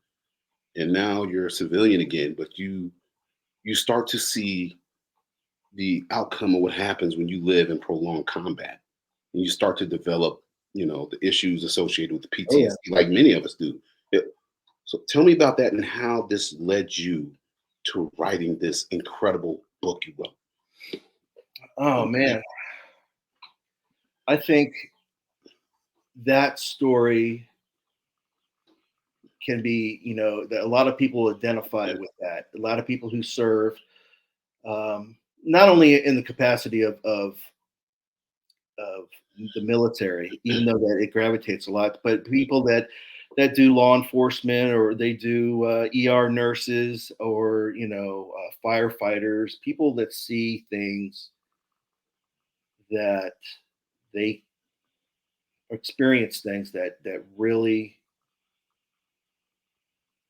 Speaker 4: and now you're a civilian again. But you start to see the outcome of what happens when you live in prolonged combat, and you start to develop, the issues associated with the
Speaker 5: Oh yeah.
Speaker 4: PTSD, like many of us do. So tell me about that and how this led you to writing this incredible book you wrote.
Speaker 5: Oh man, I think that story can be, that a lot of people identify with that. A lot of people who serve, not only in the capacity of the military, even though that it gravitates a lot, but people that do law enforcement, or they do ER nurses, or firefighters, people that see things that they experience things that really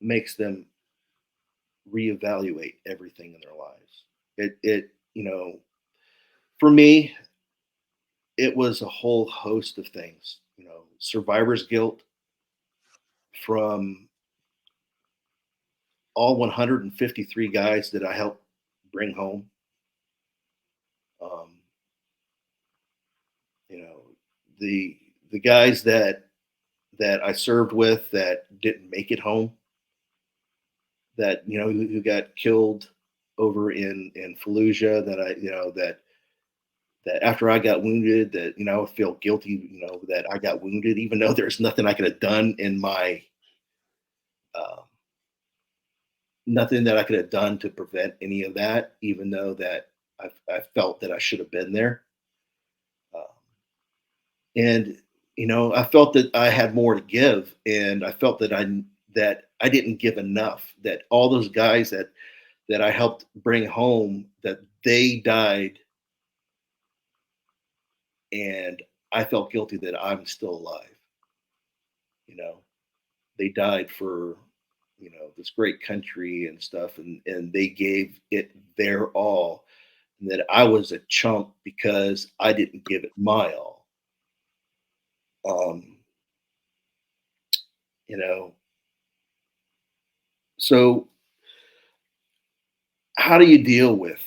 Speaker 5: makes them reevaluate everything in their lives. For me, it was a whole host of things. Survivor's guilt from all 153 guys that I helped bring home. Um, you know, the guys that I served with that didn't make it home, that who got killed over in Fallujah, that that after I got wounded, that I feel guilty, that I got wounded, even though there's nothing I could have done in my uh, nothing that I could have done to prevent any of that, even though that I felt that I should have been there. Um, and I felt that I had more to give, and I felt that I didn't give enough. That all those guys that I helped bring home, that they died, and I felt guilty that I'm still alive. You know, they died for this great country and stuff, and they gave it their all, and that I was a chump because I didn't give it my all. Um, you know, so how do you deal with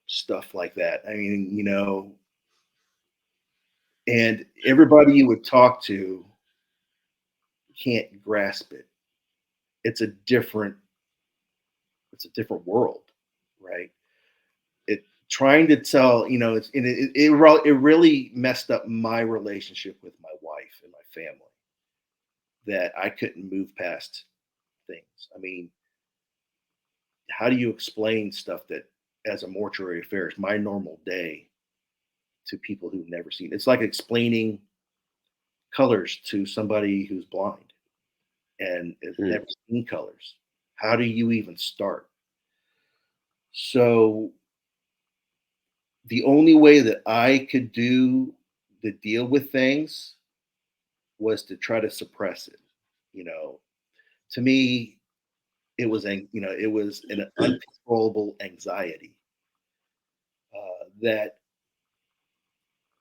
Speaker 5: stuff like that? I mean, and everybody you would talk to can't grasp it. It's a different it's a different world, right? It trying to tell, it really messed up my relationship with my wife and my family, that I couldn't move past things. I mean, how do you explain stuff that as a mortuary affair is my normal day to people who've never seen it? It's like explaining colors to somebody who's blind and has
Speaker 4: Mm.
Speaker 5: never seen colors. How do you even start? So the only way that I could do to deal with things was to try to suppress it. You know, to me, it was an uncontrollable anxiety, that,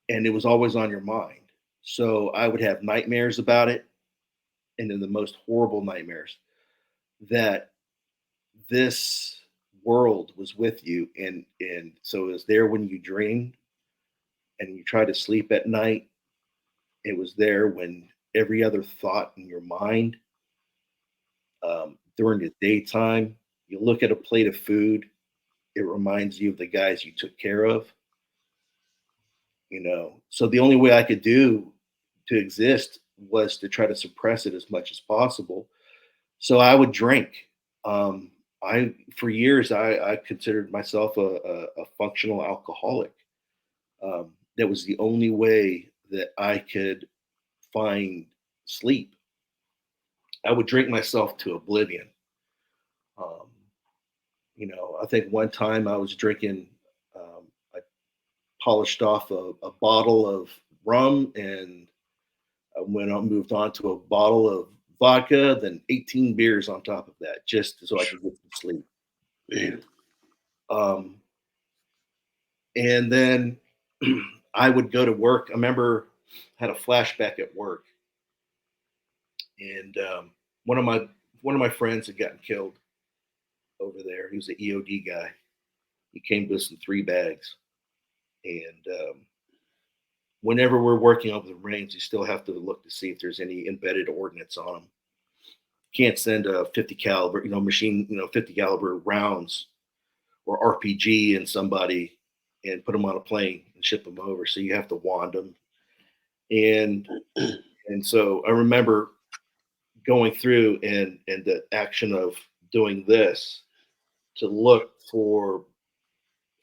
Speaker 5: and it was always on your mind. So I would have nightmares about it. and in the most horrible nightmares, that this world was with you, and so it was there when you dreamed and you try to sleep at night. It was there when every other thought in your mind, during the daytime, you look at a plate of food, it reminds you of the guys you took care of, you know. So the only way I could do to exist was to try to suppress it as much as possible. So I would drink. I for years I considered myself a functional alcoholic. That was the only way that I could find sleep. I would drink myself to oblivion. Um, I think one time I was drinking, I polished off a bottle of rum, and I moved on to a bottle of vodka, then 18 beers on top of that, just so I could get some sleep.
Speaker 4: Man.
Speaker 5: Um, and then I would go to work. I remember I had a flashback at work, and one of my one of my friends had gotten killed over there. He was an EOD guy. He came to us in 3 bags, and whenever we're working over the range, you still have to look to see if there's any embedded ordnance on them. Can't send a 50 caliber, machine, 50 caliber rounds or RPG in somebody and put them on a plane and ship them over. So you have to wand them. And so I remember going through and the action of doing this to look for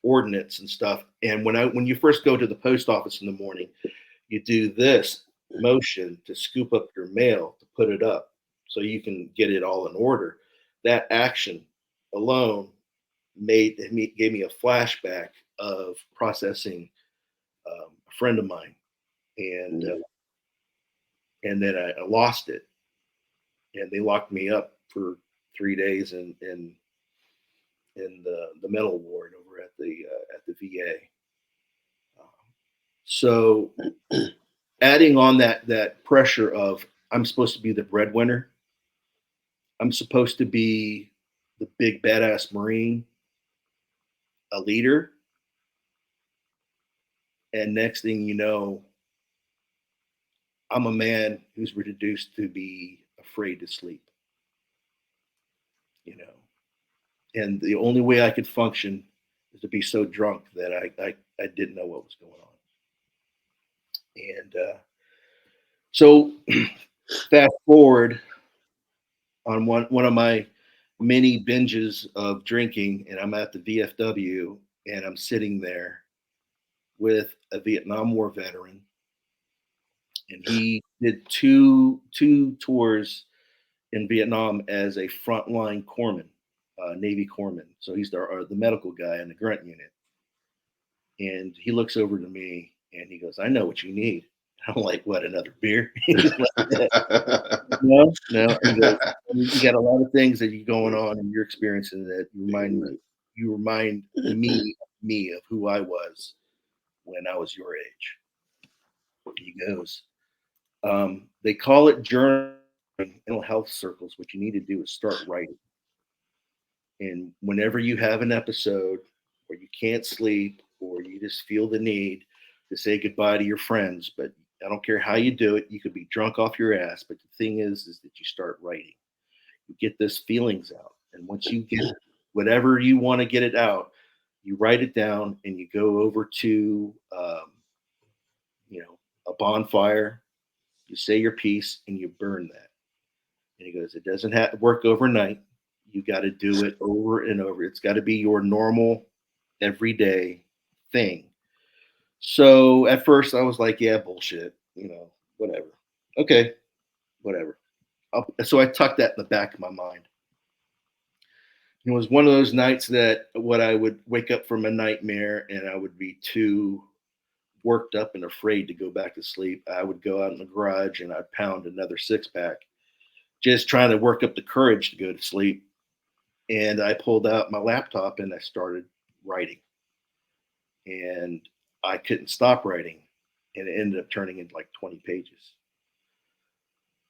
Speaker 5: ordnance and stuff. And when you first go to the post office in the morning, you do this motion to scoop up your mail to put it up so you can get it all in order. That action alone gave me a flashback of processing a friend of mine, and then I lost it, and they locked me up for 3 days in the mental ward over at the VA. So adding on that pressure of I'm supposed to be the breadwinner, I'm supposed to be the big badass Marine, a leader, and next thing you know, I'm a man who's reduced to be afraid to sleep, you know. And the only way I could function is to be so drunk that I didn't know what was going on. And so fast forward on one of my many binges of drinking, and I'm at the VFW, and I'm sitting there with a Vietnam War veteran, and he did two tours in Vietnam as a frontline corpsman, Navy corpsman. So he's the medical guy in the grunt unit. And he looks over to me and he goes, "I know what you need." I'm like, "What? Another beer?" No, no. He goes, "You got a lot of things that you going on and you're experiencing that you remind me of who I was when I was your age." He goes, "They call it journaling in mental health circles. What you need to do is start writing. And whenever you have an episode where you can't sleep or you just feel the need to say goodbye to your friends, but I don't care how you do it, you could be drunk off your ass. But the thing is that you start writing. You get those feelings out. And once you get whatever you want to get it out, you write it down and you go over to, a bonfire, you say your piece and you burn that." And he goes, "It doesn't have to work overnight. You got to do it over and over. It's got to be your normal, everyday thing." So at first I was like, "Yeah, bullshit, whatever. Okay, whatever." So I tucked that in the back of my mind. It was one of those nights that what I would wake up from a nightmare and I would be too worked up and afraid to go back to sleep. I would go out in the garage and I'd pound another 6-pack, just trying to work up the courage to go to sleep. And I pulled out my laptop and I started writing. And I couldn't stop writing. And it ended up turning into like 20 pages.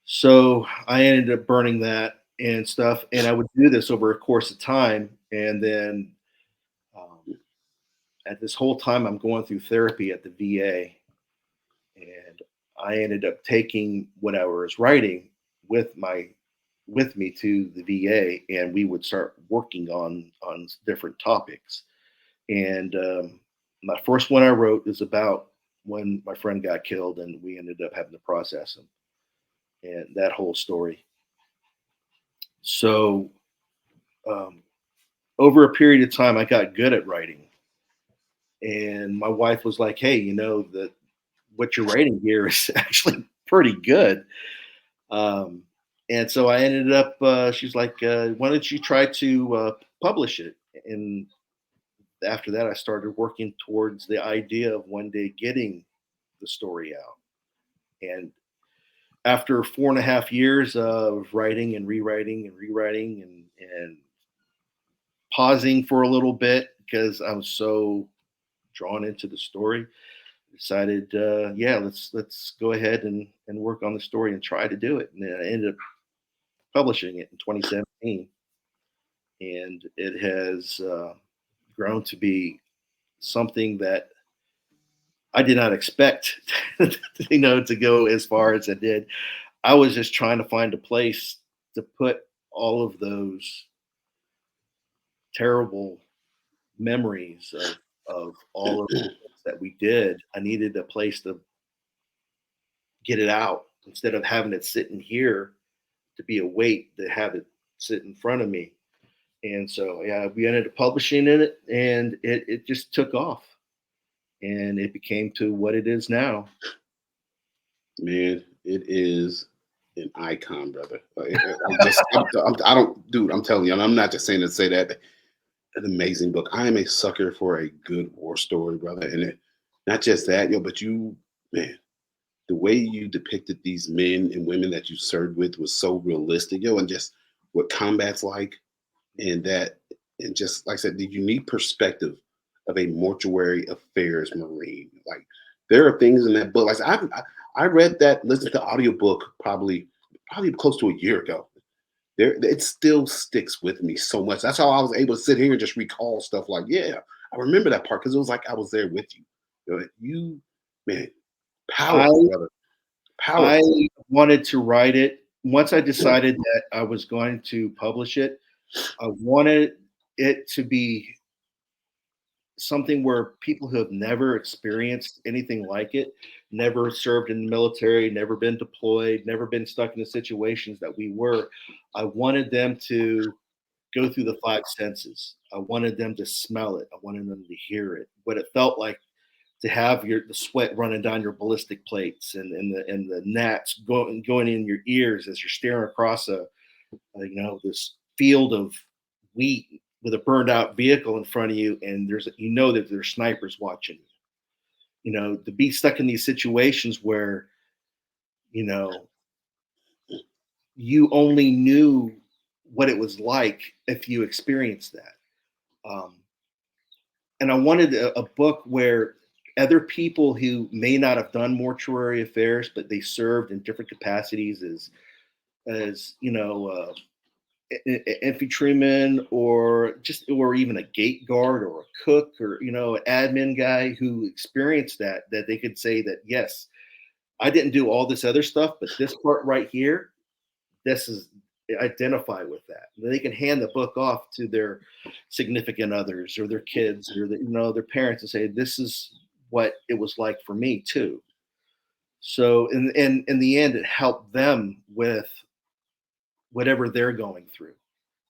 Speaker 5: So I ended up burning that and stuff, and I would do this over a course of time, and then at this whole time I'm going through therapy at the VA, and I ended up taking what I was writing with my with me to the VA, and we would start working on different topics. And my first one I wrote is about when my friend got killed, and we ended up having to process him, and that whole story. So um, over a period of time, I got good at writing, and my wife was like, "Hey, you know that what you're writing here is actually pretty good." Um, and so I ended up. She's like, "Why don't you try to publish it?" And after that, I started working towards the idea of one day getting the story out. And after 4.5 years of writing and rewriting and rewriting and pausing for a little bit because I was so drawn into the story, decided, yeah, let's go ahead and work on the story and try to do it. And then I ended up publishing it in 2017, and it has grown to be something that I did not expect, to go as far as it did. I was just trying to find a place to put all of those terrible memories of all of the things that we did. I needed a place to get it out instead of having it sitting here to be a weight to have it sit in front of me. And so, yeah, we ended up publishing it, and it just took off, and it became to what it is now.
Speaker 4: Man, it is an icon, brother. I don't, dude. I'm telling you, and I'm not just saying to say that. An amazing book. I am a sucker for a good war story, brother. And not just that, but man, the way you depicted these men and women that you served with was so realistic, and just what combat's like, and that, and just like I said, the unique perspective of a mortuary affairs Marine. Like, there are things in that book. Like I read that, listened to the audiobook probably close to a year ago. It still sticks with me so much. That's how I was able to sit here and just recall stuff like, yeah, I remember that part because it was like I was there with you. Man,
Speaker 5: I
Speaker 4: powerful, brother.
Speaker 5: I
Speaker 4: Powerful.
Speaker 5: wanted to write it. Once I decided that I was going to publish it, I wanted it to be something where people who have never experienced anything like it, never served in the military, never been deployed, never been stuck in the situations that we were, I wanted them to go through the five senses. I wanted them to smell it. I wanted them to hear it, what it felt like to have the sweat running down your ballistic plates and the gnats going in your ears as you're staring across this field of wheat with a burned out vehicle in front of you, and that there's snipers watching to be stuck in these situations where you know you only knew what it was like if you experienced that. And I wanted a book where other people who may not have done mortuary affairs, but they served in different capacities as infantryman or even a gate guard or a cook or an admin guy who experienced that they could say that, yes, I didn't do all this other stuff, but this part right here, this is identify with that. They can hand the book off to their significant others or their kids or their parents and say, this is what it was like for me too. So in the end, it helped them with whatever they're going through,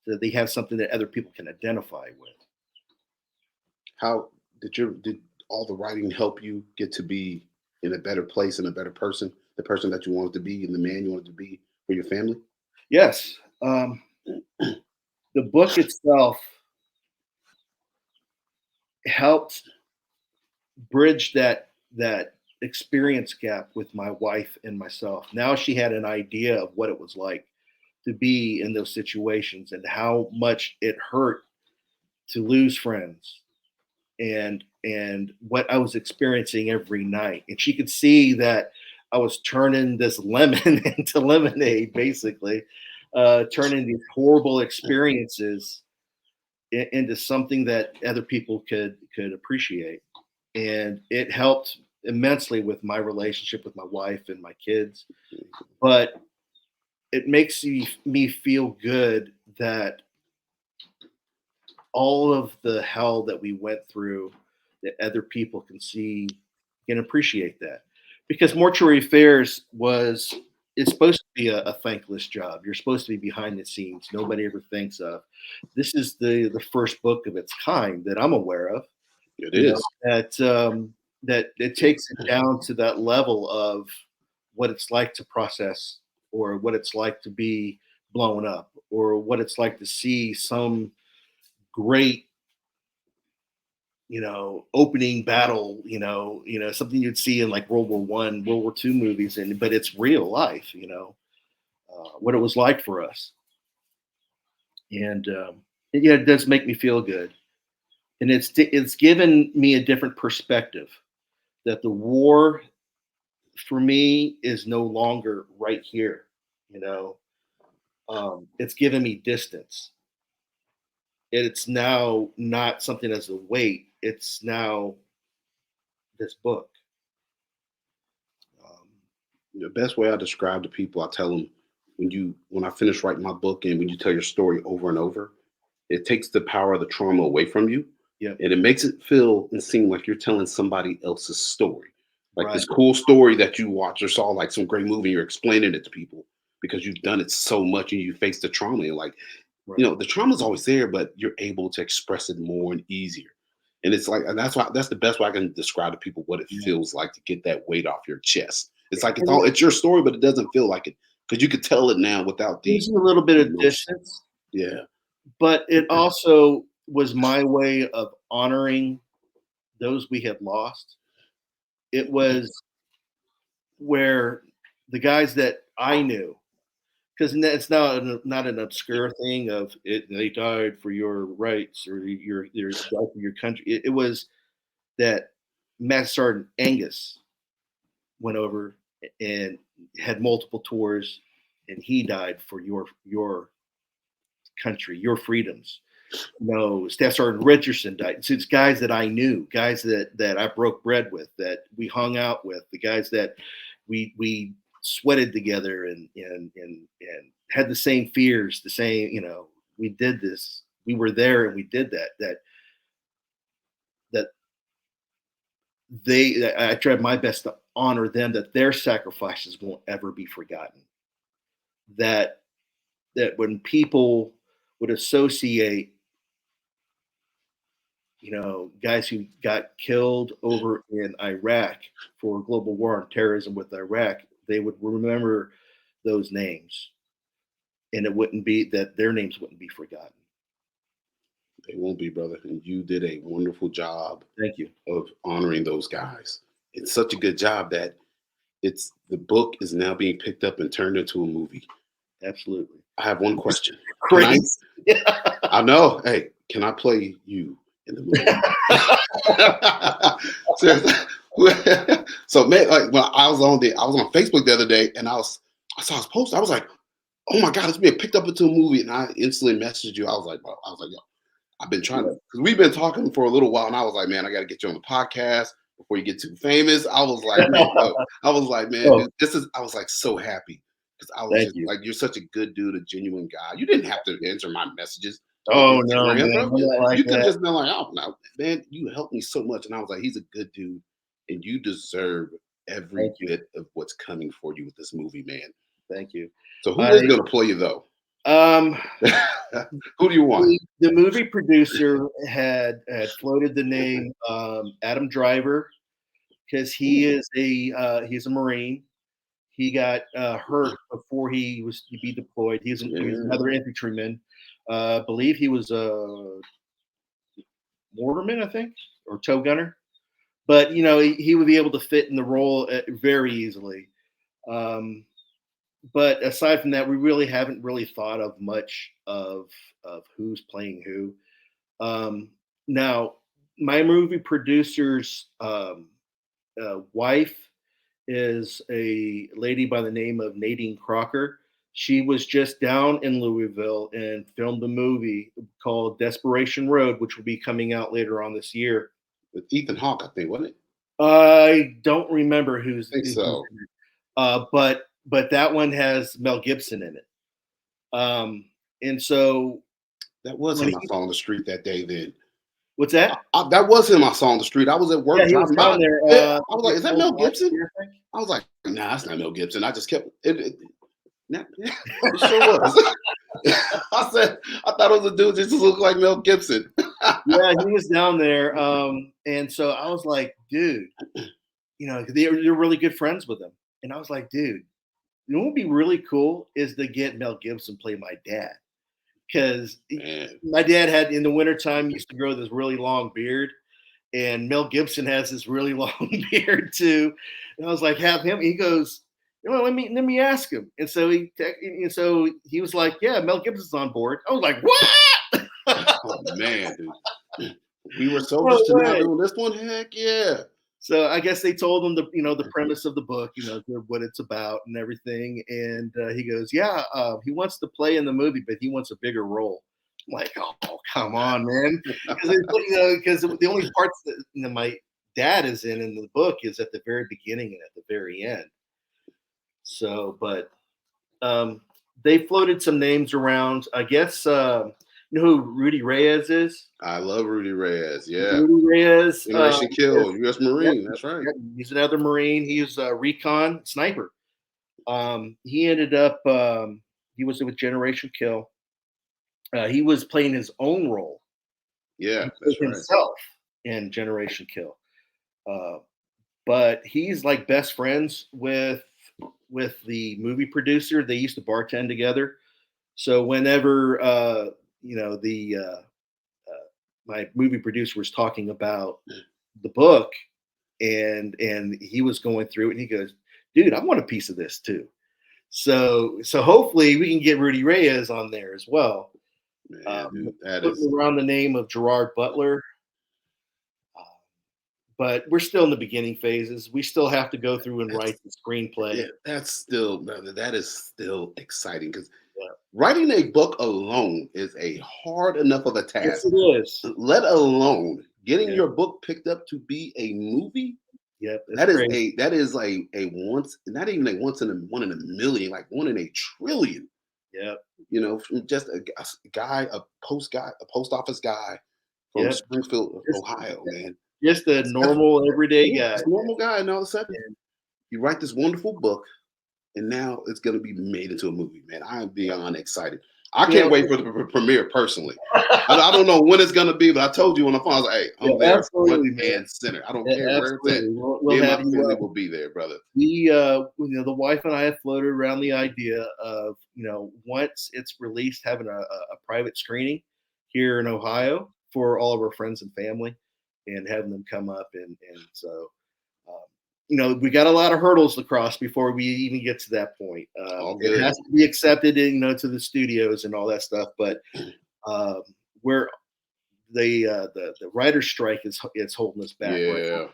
Speaker 5: so that they have something that other people can identify with.
Speaker 4: How did all the writing help you get to be in a better place and a better person, the person that you wanted to be and the man you wanted to be for your family?
Speaker 5: Yes. The book itself helped bridge that experience gap with my wife and myself. Now she had an idea of what it was like to be in those situations and how much it hurt to lose friends and what I was experiencing every night. And she could see that I was turning this lemon into lemonade, basically, turning these horrible experiences into something that other people could appreciate, and it helped immensely with my relationship with my wife and my kids. But it makes me feel good that all of the hell that we went through, that other people can see, can appreciate that, because mortuary affairs was it's supposed to be a thankless job. You're supposed to be behind the scenes. Nobody ever thinks of. This is the first book of its kind that I'm aware of.
Speaker 4: It
Speaker 5: You know
Speaker 4: is.
Speaker 5: that it takes it down to that level of what it's like to process, or what it's like to be blown up, or what it's like to see some great, opening battle, something you'd see in like World War I, World War II movies, and but it's real life, what it was like for us. And yeah, it does make me feel good, and it's given me a different perspective, that the war for me is no longer right here. You know, it's given me distance. It's now not something as a weight. It's now this book. Um,
Speaker 4: The best way I describe to people, I tell them when I finish writing my book and when you tell your story over and over, it takes the power of the trauma away from you,
Speaker 5: yeah,
Speaker 4: and it makes it feel and seem like you're telling somebody else's story. Like
Speaker 5: right,
Speaker 4: this cool story that you watched or saw, like some great movie, you're explaining it to people because you've done it so much and you face the trauma. And like,
Speaker 5: right.
Speaker 4: the trauma's always there, but you're able to express it more and easier. And it's like, and that's the best way I can describe to people what it
Speaker 5: Yeah.
Speaker 4: feels like to get that weight off your chest. It's like
Speaker 5: And it
Speaker 4: it's your story, but it doesn't feel like it because you could tell it now without the
Speaker 5: gives you a little bit of
Speaker 4: emotion.
Speaker 5: distance,
Speaker 4: Yeah.
Speaker 5: but it also was my way of honoring those we had lost. It was where the guys that I knew, because it's not an obscure thing of it. They died for your rights, or your died for your country. It was that Master Sergeant Angus went over and had multiple tours, and he died for your country, your freedoms. Staff Sergeant Richardson died. So it's guys that I knew, guys that I broke bread with, that we hung out with, the guys that we sweated together and had the same fears, the same, we did this, we were there and we did that I tried my best to honor them, that their sacrifices won't ever be forgotten. That when people would associate, guys who got killed over in Iraq for global war on terrorism with Iraq, they would remember those names, and it wouldn't be that their names wouldn't be forgotten.
Speaker 4: They won't be, brother. And you did a wonderful job
Speaker 5: Thank you.
Speaker 4: of honoring those guys. It's such a good job that the book is now being picked up and turned into a movie.
Speaker 5: Absolutely.
Speaker 4: I have one question. Can I,
Speaker 5: Crazy.
Speaker 4: I know. Hey, can I play you in the movie? So man, like when I was on Facebook the other day and I saw his post. I was like, oh my God, it's being picked up into a movie. And I instantly messaged you. I was like, bro, yo, I've been trying to, because we've been talking for a little while, and I was like, man, I got to get you on the podcast before you get too famous. I was like, man, no. I was like, man,
Speaker 5: Oh,
Speaker 4: dude, I was like so happy because I was
Speaker 5: thank
Speaker 4: just
Speaker 5: you.
Speaker 4: like, you're such a good dude, a genuine guy. You didn't have to answer my messages on
Speaker 5: Oh no,
Speaker 4: Instagram,
Speaker 5: man,
Speaker 4: bro.
Speaker 5: I'm not like
Speaker 4: You could
Speaker 5: that.
Speaker 4: just been like, oh no, man, you helped me so much, and I was like, he's a good dude, and you deserve every
Speaker 5: Thank you.
Speaker 4: bit of what's coming for you with this movie, man.
Speaker 5: Thank you.
Speaker 4: So who is going to play you though?
Speaker 5: Um,
Speaker 4: Who do you want?
Speaker 5: the movie producer had floated the name Adam Driver, because he's a Marine. He got hurt before he was to be deployed. He was another infantryman. I believe he was a mortarman, I think, or tow gunner. But he would be able to fit in the role very easily. But aside from that, we really haven't really thought of much of who's playing who. Now, my movie producer's wife is a lady by the name of Nadine Crocker. She was just down in Louisville and filmed a movie called Desperation Road, which will be coming out later on this year.
Speaker 4: With Ethan Hawke, I think, wasn't it?
Speaker 5: I don't remember who's,
Speaker 4: I think
Speaker 5: who's
Speaker 4: so.
Speaker 5: in it. But that one has Mel Gibson in it. And so
Speaker 4: That was
Speaker 5: when
Speaker 4: him I saw on the street that day. Then
Speaker 5: what's that?
Speaker 4: that was him I saw on the street. I was at work
Speaker 5: Yeah, he was
Speaker 4: driving by.
Speaker 5: down there.
Speaker 4: Yeah, I was like, "Is that Mel Gibson?"
Speaker 5: Year, I think.
Speaker 4: I was like, "Nah, that's not Mel Gibson." I just kept it sure was. I said, I thought it was a dude that just looked like Mel Gibson.
Speaker 5: Yeah, he was down there. And so I was like, dude, they're really good friends with him. And I was like, dude, you know what would be really cool is to get Mel Gibson play my dad. Because my dad had in the wintertime used to grow this really long beard. And Mel Gibson has this really long beard too. And I was like, have him. He goes, let me ask him. And so he was like, yeah, Mel Gibson's on board. I was like, what?
Speaker 4: Oh man, dude. We were soldiers to now doing this one. Heck yeah.
Speaker 5: So I guess they told him the premise of the book, what it's about and everything. And he goes, yeah, he wants to play in the movie, but he wants a bigger role. I'm like, oh, come on, man. Because the only parts that my dad is in the book is at the very beginning and at the very end. So, but they floated some names around. I guess you know who Rudy Reyes is?
Speaker 4: I love Rudy Reyes. Yeah.
Speaker 5: Rudy Reyes.
Speaker 4: Generation Kill, U.S. Marine. That's right.
Speaker 5: He's another Marine. He's a recon sniper. He ended up, he was with Generation Kill. He was playing his own role.
Speaker 4: Yeah, that's right.
Speaker 5: Himself in Generation Kill. But he's like best friends with the movie producer. They used to bartend together. So whenever my movie producer was talking about the book and he was going through it and he goes, dude, I want a piece of this too. So hopefully we can get Rudy Reyes on there as well.
Speaker 4: Man, dude, that is
Speaker 5: around the name of Gerard Butler. But we're still in the beginning phases. We still have to go through and write the screenplay.
Speaker 4: Yeah, that is still exciting because writing a book alone is a hard enough of a task.
Speaker 5: Yes, it is.
Speaker 4: Let alone getting your book picked up to be a movie.
Speaker 5: Yep,
Speaker 4: that is like a once, not even a once in a one in a million, like one in a trillion.
Speaker 5: Yep.
Speaker 4: From just a post office guy from Springfield, Ohio, man.
Speaker 5: Just a normal everyday guy.
Speaker 4: Just a normal guy, and all of a sudden, you write this wonderful book, and now it's going to be made into a movie, man. I am beyond excited. I can't wait for the premiere personally. I don't know when it's going to be, but I told you on the phone, I was like, hey, I'm there front and center. I don't care where it's at.
Speaker 5: We'll
Speaker 4: have my family will be there, brother.
Speaker 5: We, the wife and I have floated around the idea of, once it's released, having a private screening here in Ohio for all of our friends and family and having them come up. And so, we got a lot of hurdles to cross before we even get to that point. It has to be accepted, to the studios and all that stuff. But where the writer's strike is holding us back.
Speaker 4: Yeah.
Speaker 5: Right now.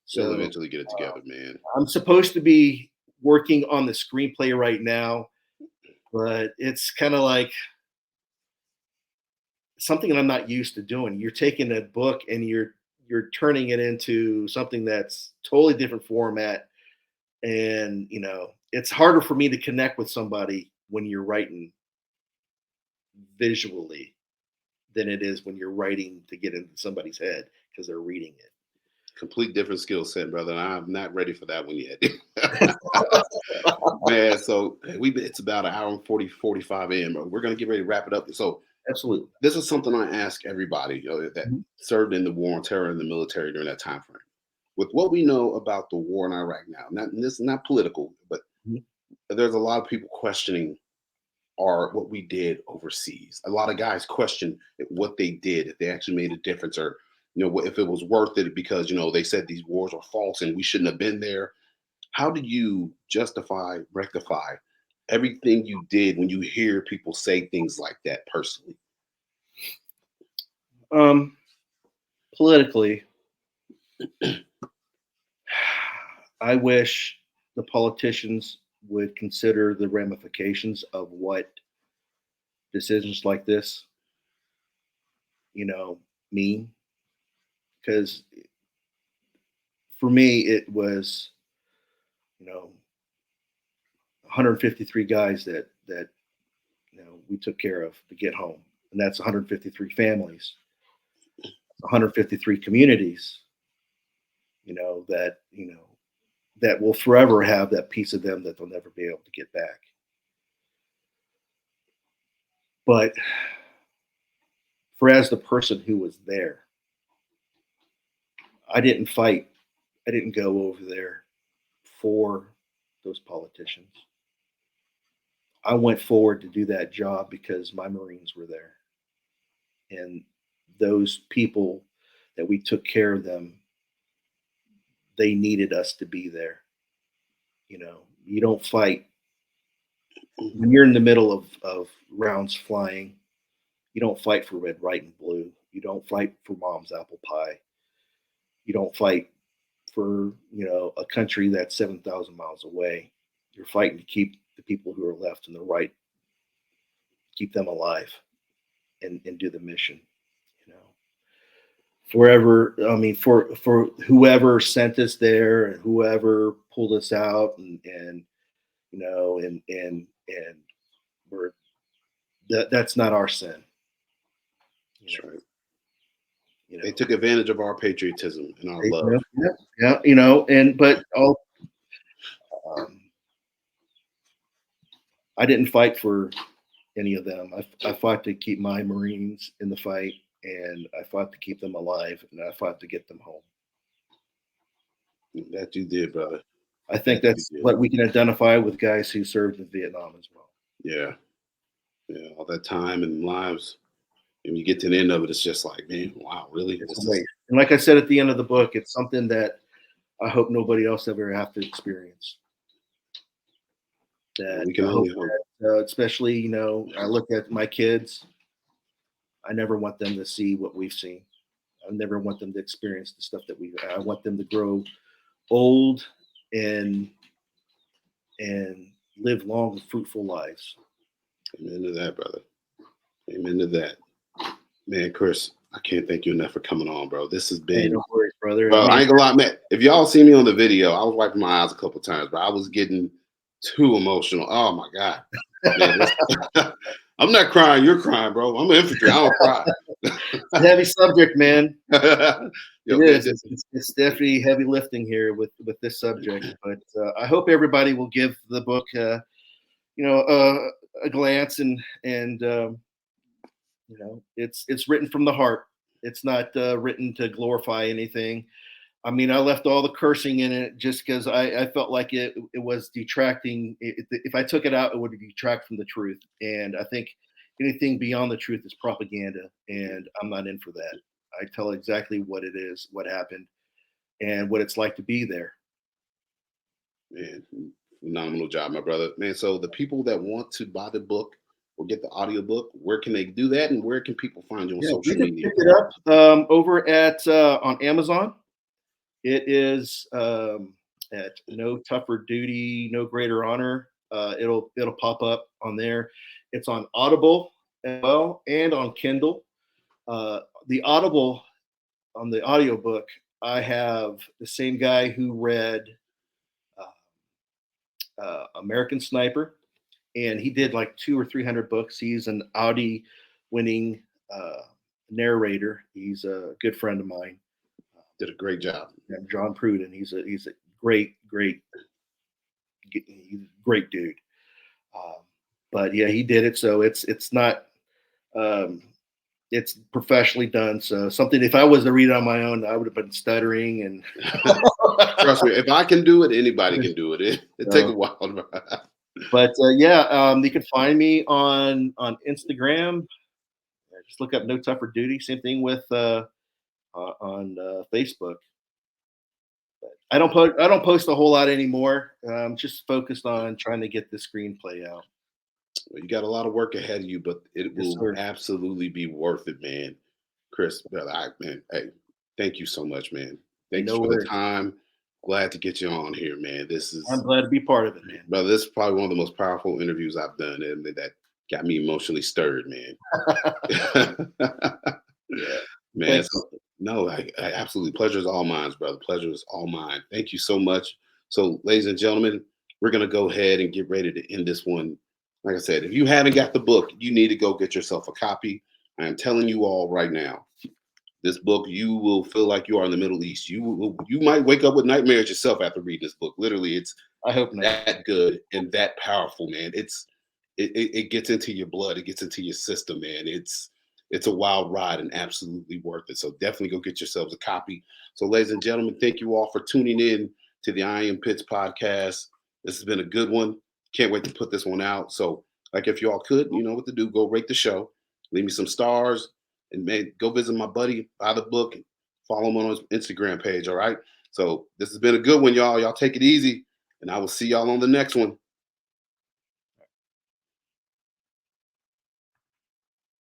Speaker 5: So
Speaker 4: they'll eventually get it together, man.
Speaker 5: I'm supposed to be working on the screenplay right now, but it's kind of like something that I'm not used to doing. You're taking a book and you're turning it into something that's totally different format. And, it's harder for me to connect with somebody when you're writing visually than it is when you're writing to get into somebody's head because they're reading it.
Speaker 4: Complete different skill set, brother. And I'm not ready for that one yet. Man, so it's about an hour and 45 in. We're going to get ready to wrap it up. So
Speaker 5: absolutely.
Speaker 4: This is something I ask everybody that served in the war on terror in the military during that time frame. With what we know about the war in Iraq now, this is not political, but there's a lot of people questioning what we did overseas. A lot of guys question what they did, if they actually made a difference, or if it was worth it because they said these wars are false and we shouldn't have been there. How do you rectify everything you did when you hear people say things like that personally?
Speaker 5: Politically, I wish the politicians would consider the ramifications of what decisions like this, you know, mean. Because for me, it was, you know, 153 guys that we took care of to get home, and that's 153 families, 153 communities, that that will forever have that piece of them that they'll never be able to get back. But for as the person who was there, I didn't fight. I didn't go over there for those politicians. I went forward to do that job because my Marines were there. And those people that we took care of them, they needed us to be there. You don't fight when you're in the middle of rounds flying. You don't fight for red, white, and blue. You don't fight for mom's apple pie. You don't fight for a country that's 7,000 miles away. You're fighting to keep the people who are left in the right, keep them alive, and do the mission. Forever. I mean, for whoever sent us there and whoever pulled us out, and we're that's not our sin.
Speaker 4: That's right. They took advantage of our patriotism and our love.
Speaker 5: But I didn't fight for any of them. I fought to keep my Marines in the fight, and I fought to keep them alive, and I fought to get them home.
Speaker 4: That you did, brother.
Speaker 5: I think that's what we can identify with guys who served in Vietnam as well.
Speaker 4: Yeah. All that time and lives. And you get to the end of it, it's just like, man, wow, really?
Speaker 5: And like I said at the end of the book, it's something that I hope nobody else ever have to experience. That
Speaker 4: we can only hope.
Speaker 5: Especially, I look at my kids. I never want them to see what we've seen. I never want them to experience the stuff that I want them to grow old and live long and fruitful lives.
Speaker 4: Amen to that, brother. Amen to that. Man, Chris, I can't thank you enough for coming on, bro. This has been,
Speaker 5: no worries, brother.
Speaker 4: Bro, I ain't gonna lie, man. If y'all see me on the video, I was wiping my eyes a couple times, but I was getting too emotional. Oh my God. Man, I'm not crying, you're crying, bro. I'm an infantry. I don't cry.
Speaker 5: It's a heavy subject, man.
Speaker 4: Yo,
Speaker 5: it is. It's definitely heavy lifting here with this subject. But I hope everybody will give the book a glance, and it's written from the heart. It's not written to glorify anything. I mean, I left all the cursing in it just because I felt like it was detracting. If I took it out, it would detract from the truth. And I think anything beyond the truth is propaganda, and I'm not in for that. I tell exactly what it is, what happened, and what it's like to be there.
Speaker 4: Man, phenomenal job, my brother. Man, so the people that want to buy the book or get the audiobook, where can they do that, and where can people find you on social media?
Speaker 5: Pick it up over at on Amazon. It is at No Tougher Duty, No Greater Honor. It'll pop up on there. It's on Audible as well, and on Kindle. The Audible, on the audiobook, I have the same guy who read American Sniper, and he did like 200 or 300 books. He's an Audi winning narrator. He's a good friend of mine.
Speaker 4: Did a great job.
Speaker 5: John Pruden. He's a great dude. But yeah, he did it. So it's not it's professionally done. So something, if I was to read it on my own, I would have been stuttering. And
Speaker 4: trust me, if I can do it, anybody can do it. It takes a while.
Speaker 5: But you can find me on Instagram. Just look up No Tougher Duty. Same thing with on Facebook. But I don't post a whole lot anymore. I'm just focused on trying to get the screenplay out.
Speaker 4: Well, you got a lot of work ahead of you, but it will absolutely be worth it, man. Chris, brother, hey, thank you so much, man. Thanks for the time. Glad to get you on here, man. This is,
Speaker 5: I'm glad to be part of it, man.
Speaker 4: brother, this is probably one of the most powerful interviews I've done, and that got me emotionally stirred, man.
Speaker 5: Yeah.
Speaker 4: Man,
Speaker 5: Thanks.
Speaker 4: no, I absolutely. Pleasure is all mine, brother. Pleasure is all mine. Thank you so much. So, ladies and gentlemen, we're going to go ahead and get ready to end this one. Like I said, if you haven't got the book, you need to go get yourself a copy. I am telling you all right now, this book, you will feel like you are in the Middle East. You might wake up with nightmares yourself after reading this book. Literally, it's
Speaker 5: I hope not.
Speaker 4: that good and that powerful, man. It gets into your blood, it gets into your system, man. It's a wild ride and absolutely worth it. So definitely go get yourselves a copy. So, ladies and gentlemen, thank you all for tuning in to the I Am Pitts podcast. This has been a good one. Can't wait to put this one out. So, like, if y'all could, you know what to do. Go rate the show, leave me some stars, and man, go visit my buddy, buy the book, and follow him on his Instagram page. All right. So this has been a good one, y'all. Y'all take it easy, and I will see y'all on the next one.